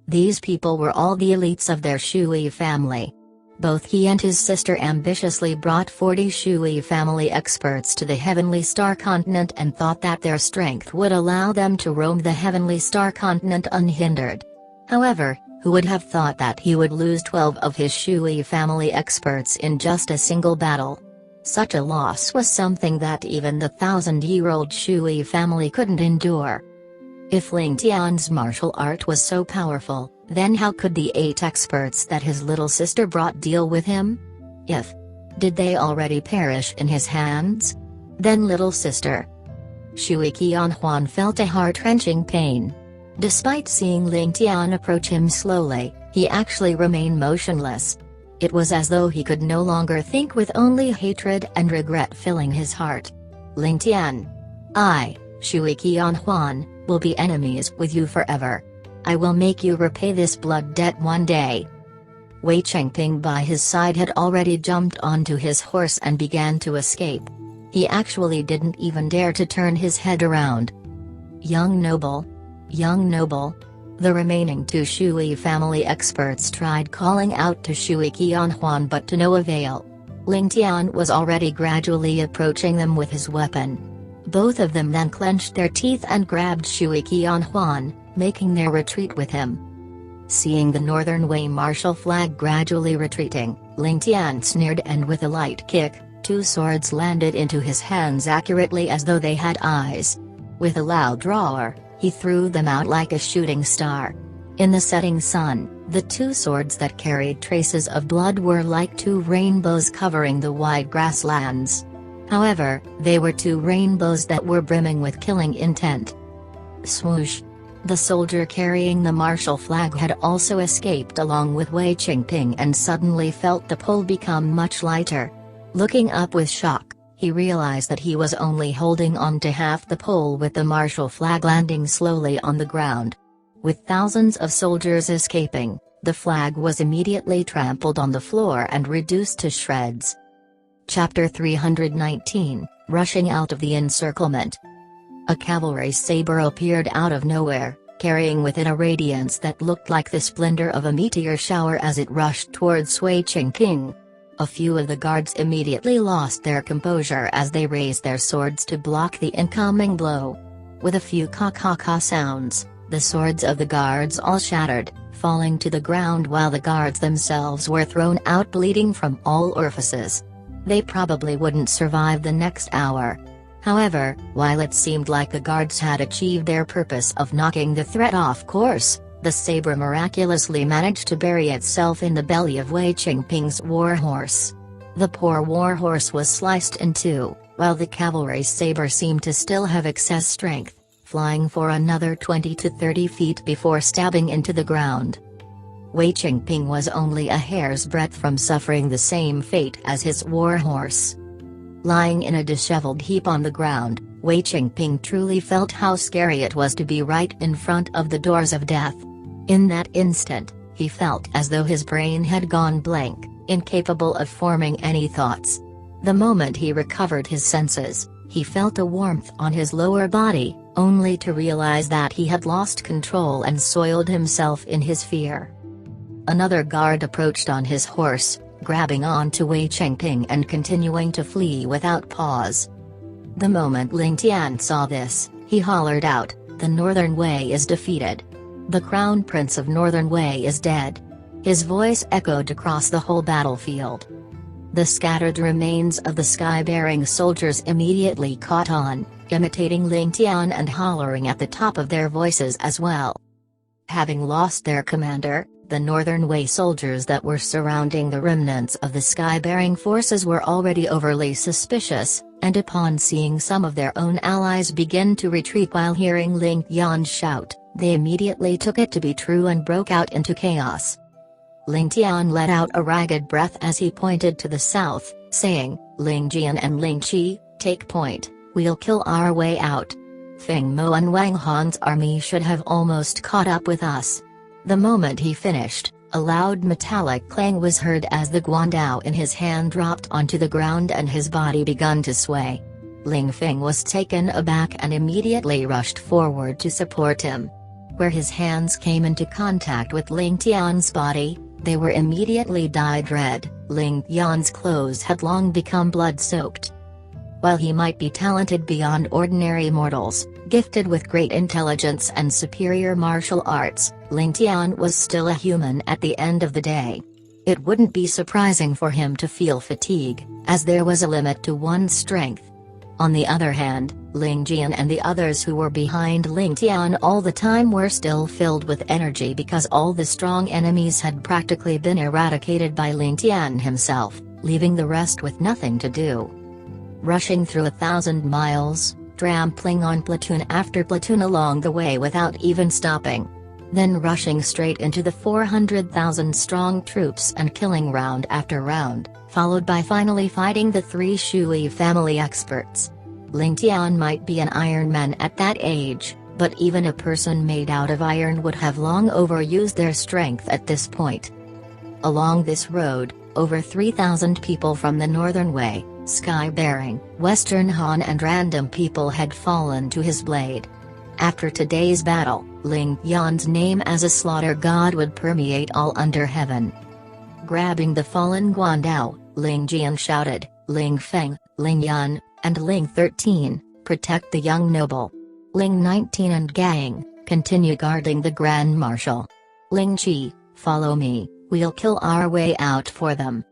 These people were all the elites of their Shui family. Both he and his sister ambitiously brought 40 Shui family experts to the Heavenly Star Continent and thought that their strength would allow them to roam the Heavenly Star Continent unhindered. However, who would have thought that he would lose 12 of his Shui family experts in just a single battle? Such a loss was something that even the 1,000-year-old Shui family couldn't endure. If Ling Tian's martial art was so powerful, then how could the 8 experts that his little sister brought deal with him? Did they already perish in his hands? Then little sister. Shui Qianhuan felt a heart-wrenching pain. Despite seeing Ling Tian approach him slowly, he actually remained motionless. It was as though he could no longer think, with only hatred and regret filling his heart. Ling Tian. I, Shui Qianhuan, will be enemies with you forever. I will make you repay this blood debt one day. Wei Chengping by his side had already jumped onto his horse and began to escape. He actually didn't even dare to turn his head around. Young noble. Young noble. The remaining two Shui family experts tried calling out to Shui Qianhuan, but to no avail. Ling Tian was already gradually approaching them with his weapon. Both of them then clenched their teeth and grabbed Shui Qianhuan, making their retreat with him. Seeing the Northern Wei martial flag gradually retreating, Ling Tian sneered, and with a light kick, two swords landed into his hands accurately as though they had eyes. With a loud roar, he threw them out like a shooting star. In the setting sun, the two swords that carried traces of blood were like two rainbows covering the wide grasslands. However, they were two rainbows that were brimming with killing intent. Swoosh! The soldier carrying the martial flag had also escaped along with Wei Chengping and suddenly felt the pull become much lighter. Looking up with shock, he realized that he was only holding on to half the pull, with the martial flag landing slowly on the ground. With thousands of soldiers escaping, the flag was immediately trampled on the floor and reduced to shreds. Chapter 319, Rushing Out of the Encirclement. A cavalry saber appeared out of nowhere, carrying with it a radiance that looked like the splendor of a meteor shower as it rushed towards Wei Chengping. A few of the guards immediately lost their composure as they raised their swords to block the incoming blow. With a few ka-ka-ka sounds, the swords of the guards all shattered, falling to the ground while the guards themselves were thrown out bleeding from all orifices. They probably wouldn't survive the next hour. However, while it seemed like the guards had achieved their purpose of knocking the threat off course, the saber miraculously managed to bury itself in the belly of Wei Chengping's warhorse. The poor warhorse was sliced in two, while the cavalry saber seemed to still have excess strength, flying for another 20 to 30 feet before stabbing into the ground. Wei Chengping was only a hair's breadth from suffering the same fate as his warhorse. Lying in a disheveled heap on the ground, Wei Chengping truly felt how scary it was to be right in front of the doors of death. In that instant, he felt as though his brain had gone blank, incapable of forming any thoughts. The moment he recovered his senses, he felt a warmth on his lower body, only to realize that he had lost control and soiled himself in his fear. Another guard approached on his horse, grabbing onto Wei Chengping and continuing to flee without pause. The moment Ling Tian saw this, he hollered out, "The Northern Wei is defeated. The Crown Prince of Northern Wei is dead." His voice echoed across the whole battlefield. The scattered remains of the sky-bearing soldiers immediately caught on, imitating Ling Tian and hollering at the top of their voices as well. Having lost their commander, the Northern Wei soldiers that were surrounding the remnants of the sky-bearing forces were already overly suspicious, and upon seeing some of their own allies begin to retreat while hearing Ling Tian shout, they immediately took it to be true and broke out into chaos. Ling Tian let out a ragged breath as he pointed to the south, saying, "Ling Jian and Ling Qi, take point, we'll kill our way out. Feng Mo and Wang Han's army should have almost caught up with us." The moment he finished, a loud metallic clang was heard as the guandao in his hand dropped onto the ground and his body began to sway. Ling Feng was taken aback and immediately rushed forward to support him. Where his hands came into contact with Ling Tian's body, they were immediately dyed red. Ling Tian's clothes had long become blood-soaked. While he might be talented beyond ordinary mortals, gifted with great intelligence and superior martial arts, Ling Tian was still a human at the end of the day. It wouldn't be surprising for him to feel fatigue, as there was a limit to one's strength. On the other hand, Ling Jian and the others who were behind Ling Tian all the time were still filled with energy because all the strong enemies had practically been eradicated by Ling Tian himself, leaving the rest with nothing to do. Rushing through 1,000 miles, trampling on platoon after platoon along the way without even stopping. then rushing straight into the 400,000-strong troops and killing round after round, followed by finally fighting the 3 Shui family experts. Ling Tian might be an Iron Man at that age, but even a person made out of iron would have long overused their strength at this point. Along this road, over 3,000 people from the Northern Wei, Sky-bearing, Western Han and random people had fallen to his blade. After today's battle, Ling Tian's name as a slaughter god would permeate all under heaven. Grabbing the fallen Guandao, Ling Jian shouted, "Ling Feng, Ling Yan, and Ling 13, protect the young noble. Ling 19 and gang, continue guarding the Grand Marshal. Ling Qi, follow me, we'll kill our way out for them."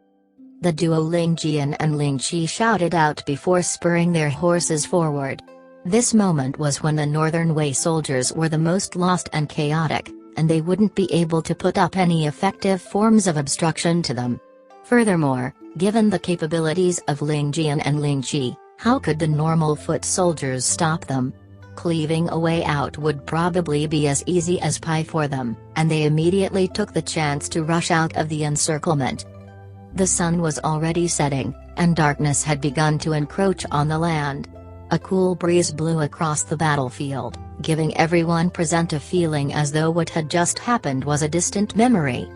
The duo Ling Jian and Ling Qi shouted out before spurring their horses forward. This moment was when the Northern Wei soldiers were the most lost and chaotic, and they wouldn't be able to put up any effective forms of obstruction to them. Furthermore, given the capabilities of Ling Jian and Ling Qi, how could the normal foot soldiers stop them? Cleaving a way out would probably be as easy as pie for them, and they immediately took the chance to rush out of the encirclement. The sun was already setting, and darkness had begun to encroach on the land. A cool breeze blew across the battlefield, giving everyone present a feeling as though what had just happened was a distant memory.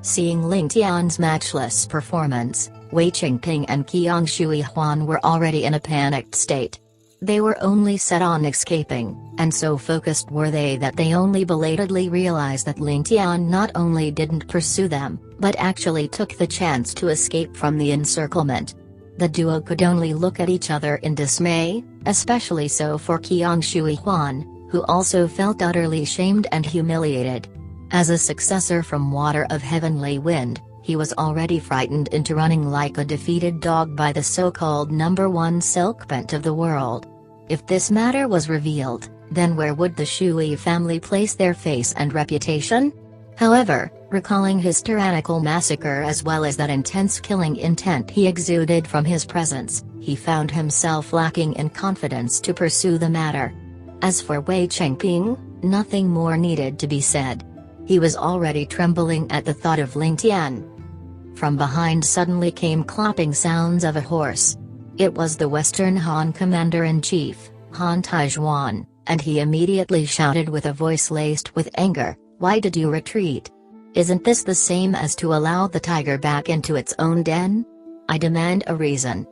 Seeing Ling Tian's matchless performance, Wei Qingping and Qiang Shui Huan were already in a panicked state. They were only set on escaping, and so focused were they that they only belatedly realized that Ling Tian not only didn't pursue them, but actually took the chance to escape from the encirclement. The duo could only look at each other in dismay, especially so for Qiang Shui Huan, who also felt utterly shamed and humiliated. As a successor from Water of Heavenly Wind, he was already frightened into running like a defeated dog by the so-called #1 silkpent of the world. If this matter was revealed, then where would the Shui family place their face and reputation? However, recalling his tyrannical massacre as well as that intense killing intent he exuded from his presence, he found himself lacking in confidence to pursue the matter. As for Wei Qingping, nothing more needed to be said. He was already trembling at the thought of Ling Tian. From behind suddenly came clopping sounds of a horse. It was the Western Han Commander-in-Chief, Han Taizhuan, and he immediately shouted with a voice laced with anger, "Why did you retreat? Isn't this the same as to allow the tiger back into its own den? I demand a reason."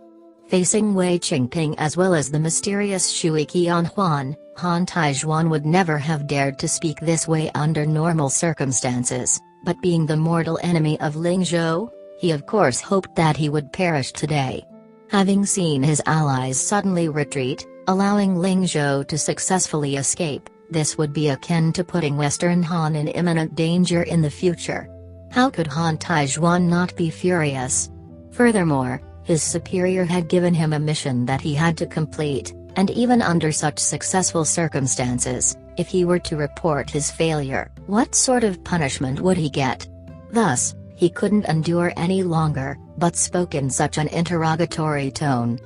Facing Wei Qingping as well as the mysterious Shui Qian Huan, Han Taizhuan would never have dared to speak this way under normal circumstances, but being the mortal enemy of Ling Zhou, he of course hoped that he would perish today. Having seen his allies suddenly retreat, allowing Ling Zhou to successfully escape, this would be akin to putting Western Han in imminent danger in the future. How could Han Taizhuan not be furious? Furthermore, his superior had given him a mission that he had to complete, and even under such successful circumstances, if he were to report his failure, what sort of punishment would he get? Thus, he couldn't endure any longer, but spoke in such an interrogatory tone.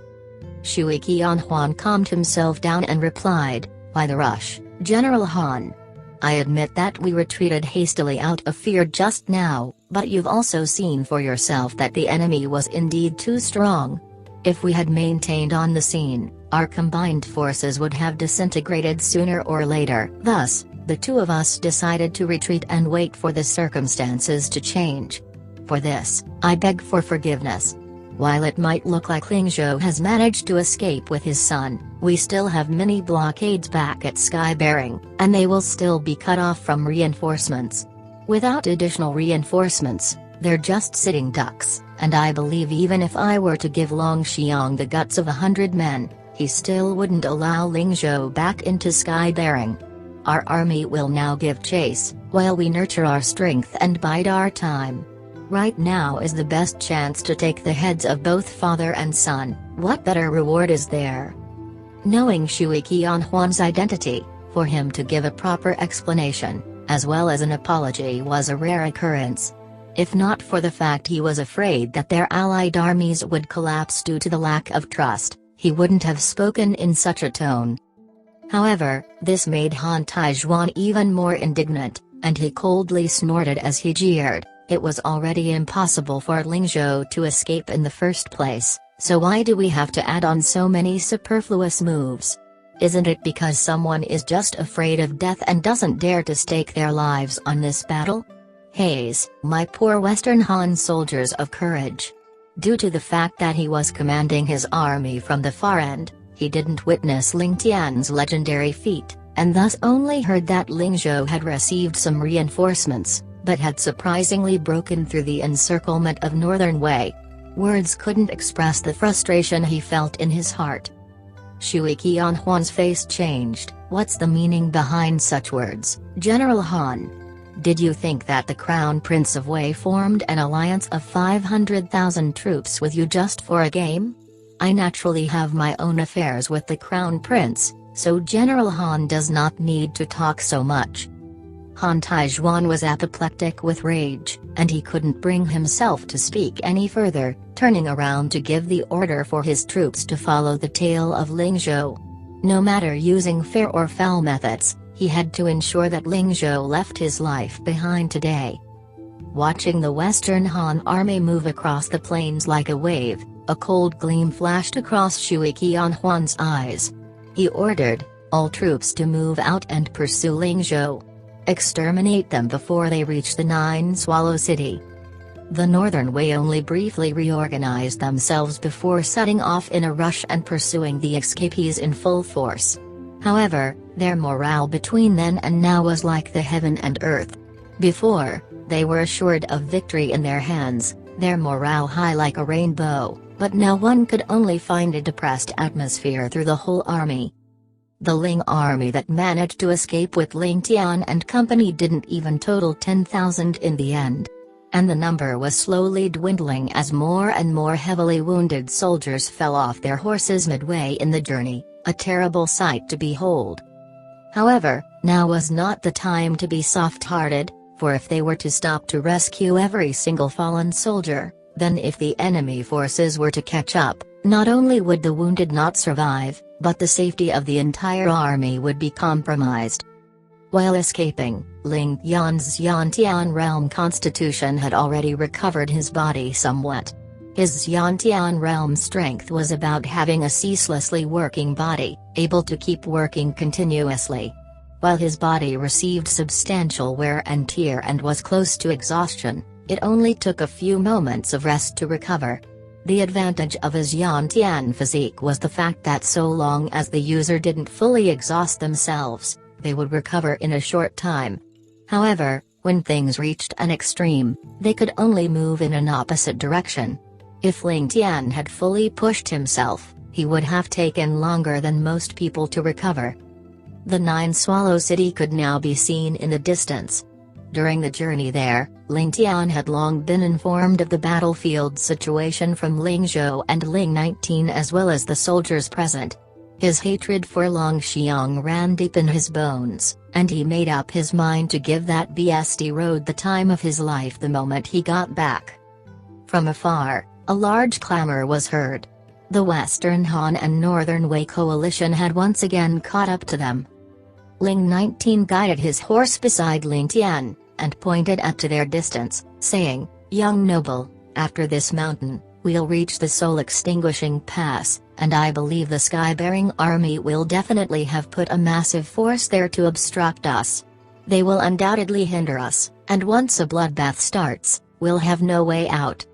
Shui Qian Huan calmed himself down and replied, "Why the rush, General Han? I admit that we retreated hastily out of fear just now, but you've also seen for yourself that the enemy was indeed too strong. If we had maintained on the scene, our combined forces would have disintegrated sooner or later. Thus, the two of us decided to retreat and wait for the circumstances to change. For this, I beg for forgiveness. While it might look like Ling Zhou has managed to escape with his son, we still have many blockades back at Sky-bearing, and they will still be cut off from reinforcements. Without additional reinforcements, they're just sitting ducks, and I believe even if I were to give Long Xiang the guts of 100 men, he still wouldn't allow Ling Zhou back into Sky-bearing. Our army will now give chase, while we nurture our strength and bide our time. Right now is the best chance to take the heads of both father and son. What better reward is there?" Knowing Shui Qian Huan's identity, for him to give a proper explanation, as well as an apology was a rare occurrence. If not for the fact he was afraid that their allied armies would collapse due to the lack of trust, he wouldn't have spoken in such a tone. However, this made Han Taizhuan even more indignant, and he coldly snorted as he jeered. It was already impossible for Ling Zhou to escape in the first place, so why do we have to add on so many superfluous moves? Isn't it because someone is just afraid of death and doesn't dare to stake their lives on this battle? Haze, my poor Western Han soldiers of courage. Due to the fact that he was commanding his army from the far end, he didn't witness Ling Tian's legendary feat, and thus only heard that Ling Zhou had received some reinforcements, but had surprisingly broken through the encirclement of Northern Wei. Words couldn't express the frustration he felt in his heart. Shui Qianhuan's face changed. What's the meaning behind such words, General Han? Did you think that the Crown Prince of Wei formed an alliance of 500,000 troops with you just for a game? I naturally have my own affairs with the Crown Prince, so General Han does not need to talk so much. Han Taizhuan was apoplectic with rage, and he couldn't bring himself to speak any further, turning around to give the order for his troops to follow the tail of Ling Zhou. No matter using fair or foul methods, he had to ensure that Ling Zhou left his life behind today. Watching the Western Han army move across the plains like a wave, a cold gleam flashed across Shui Qianhuan's eyes. He ordered all troops to move out and pursue Ling Zhou. Exterminate them before they reach the Nine Swallow City. The Northern Wei only briefly reorganized themselves before setting off in a rush and pursuing the escapees in full force. However, their morale between then and now was like the heaven and earth. Before, they were assured of victory in their hands, their morale high like a rainbow, but now one could only find a depressed atmosphere through the whole army. The Ling army that managed to escape with Ling Tian and company didn't even total 10,000 in the end. And the number was slowly dwindling as more and more heavily wounded soldiers fell off their horses midway in the journey, a terrible sight to behold. However, now was not the time to be soft-hearted, for if they were to stop to rescue every single fallen soldier, then if the enemy forces were to catch up, not only would the wounded not survive, but the safety of the entire army would be compromised. While escaping, Ling Yan's Yantian realm constitution had already recovered his body somewhat. His Yantian realm strength was about having a ceaselessly working body, able to keep working continuously. While his body received substantial wear and tear and was close to exhaustion, it only took a few moments of rest to recover. The advantage of his Yantian physique was the fact that so long as the user didn't fully exhaust themselves, they would recover in a short time. However, when things reached an extreme, they could only move in an opposite direction. If Ling Tian had fully pushed himself, he would have taken longer than most people to recover. The Nine Swallow City could now be seen in the distance. During the journey there, Ling Tian had long been informed of the battlefield situation from Ling Zhou and Ling 19 as well as the soldiers present. His hatred for Long Xiang ran deep in his bones, and he made up his mind to give that BSD road the time of his life the moment he got back. From afar, a large clamor was heard. The Western Han and Northern Wei coalition had once again caught up to them. Ling 19 guided his horse beside Ling Tian, and pointed at to their distance, saying, "Young noble, after this mountain, we'll reach the soul-extinguishing pass, and I believe the sky-bearing army will definitely have put a massive force there to obstruct us. They will undoubtedly hinder us, and once a bloodbath starts, we'll have no way out."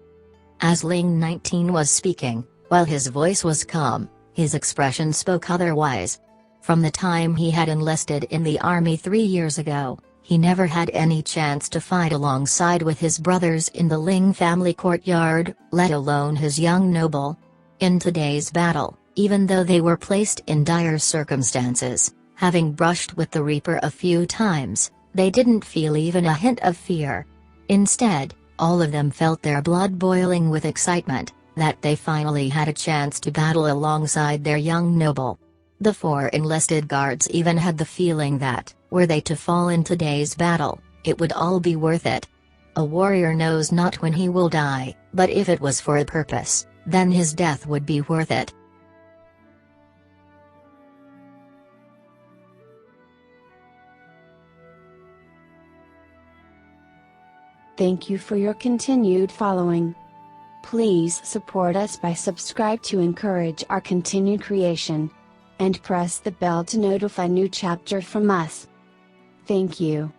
As Ling 19 was speaking, while his voice was calm, his expression spoke otherwise. From the time he had enlisted in the army 3 years ago, he never had any chance to fight alongside with his brothers in the Ling family courtyard, let alone his young noble. In today's battle, even though they were placed in dire circumstances, having brushed with the Reaper a few times, they didn't feel even a hint of fear. Instead, all of them felt their blood boiling with excitement, that they finally had a chance to battle alongside their young noble. The 4 enlisted guards even had the feeling that, were they to fall in today's battle, it would all be worth it. A warrior knows not when he will die, but if it was for a purpose, then his death would be worth it. Thank you for your continued following. Please support us by subscribe to encourage our continued creation. And press the bell to notify new chapter from us. Thank you.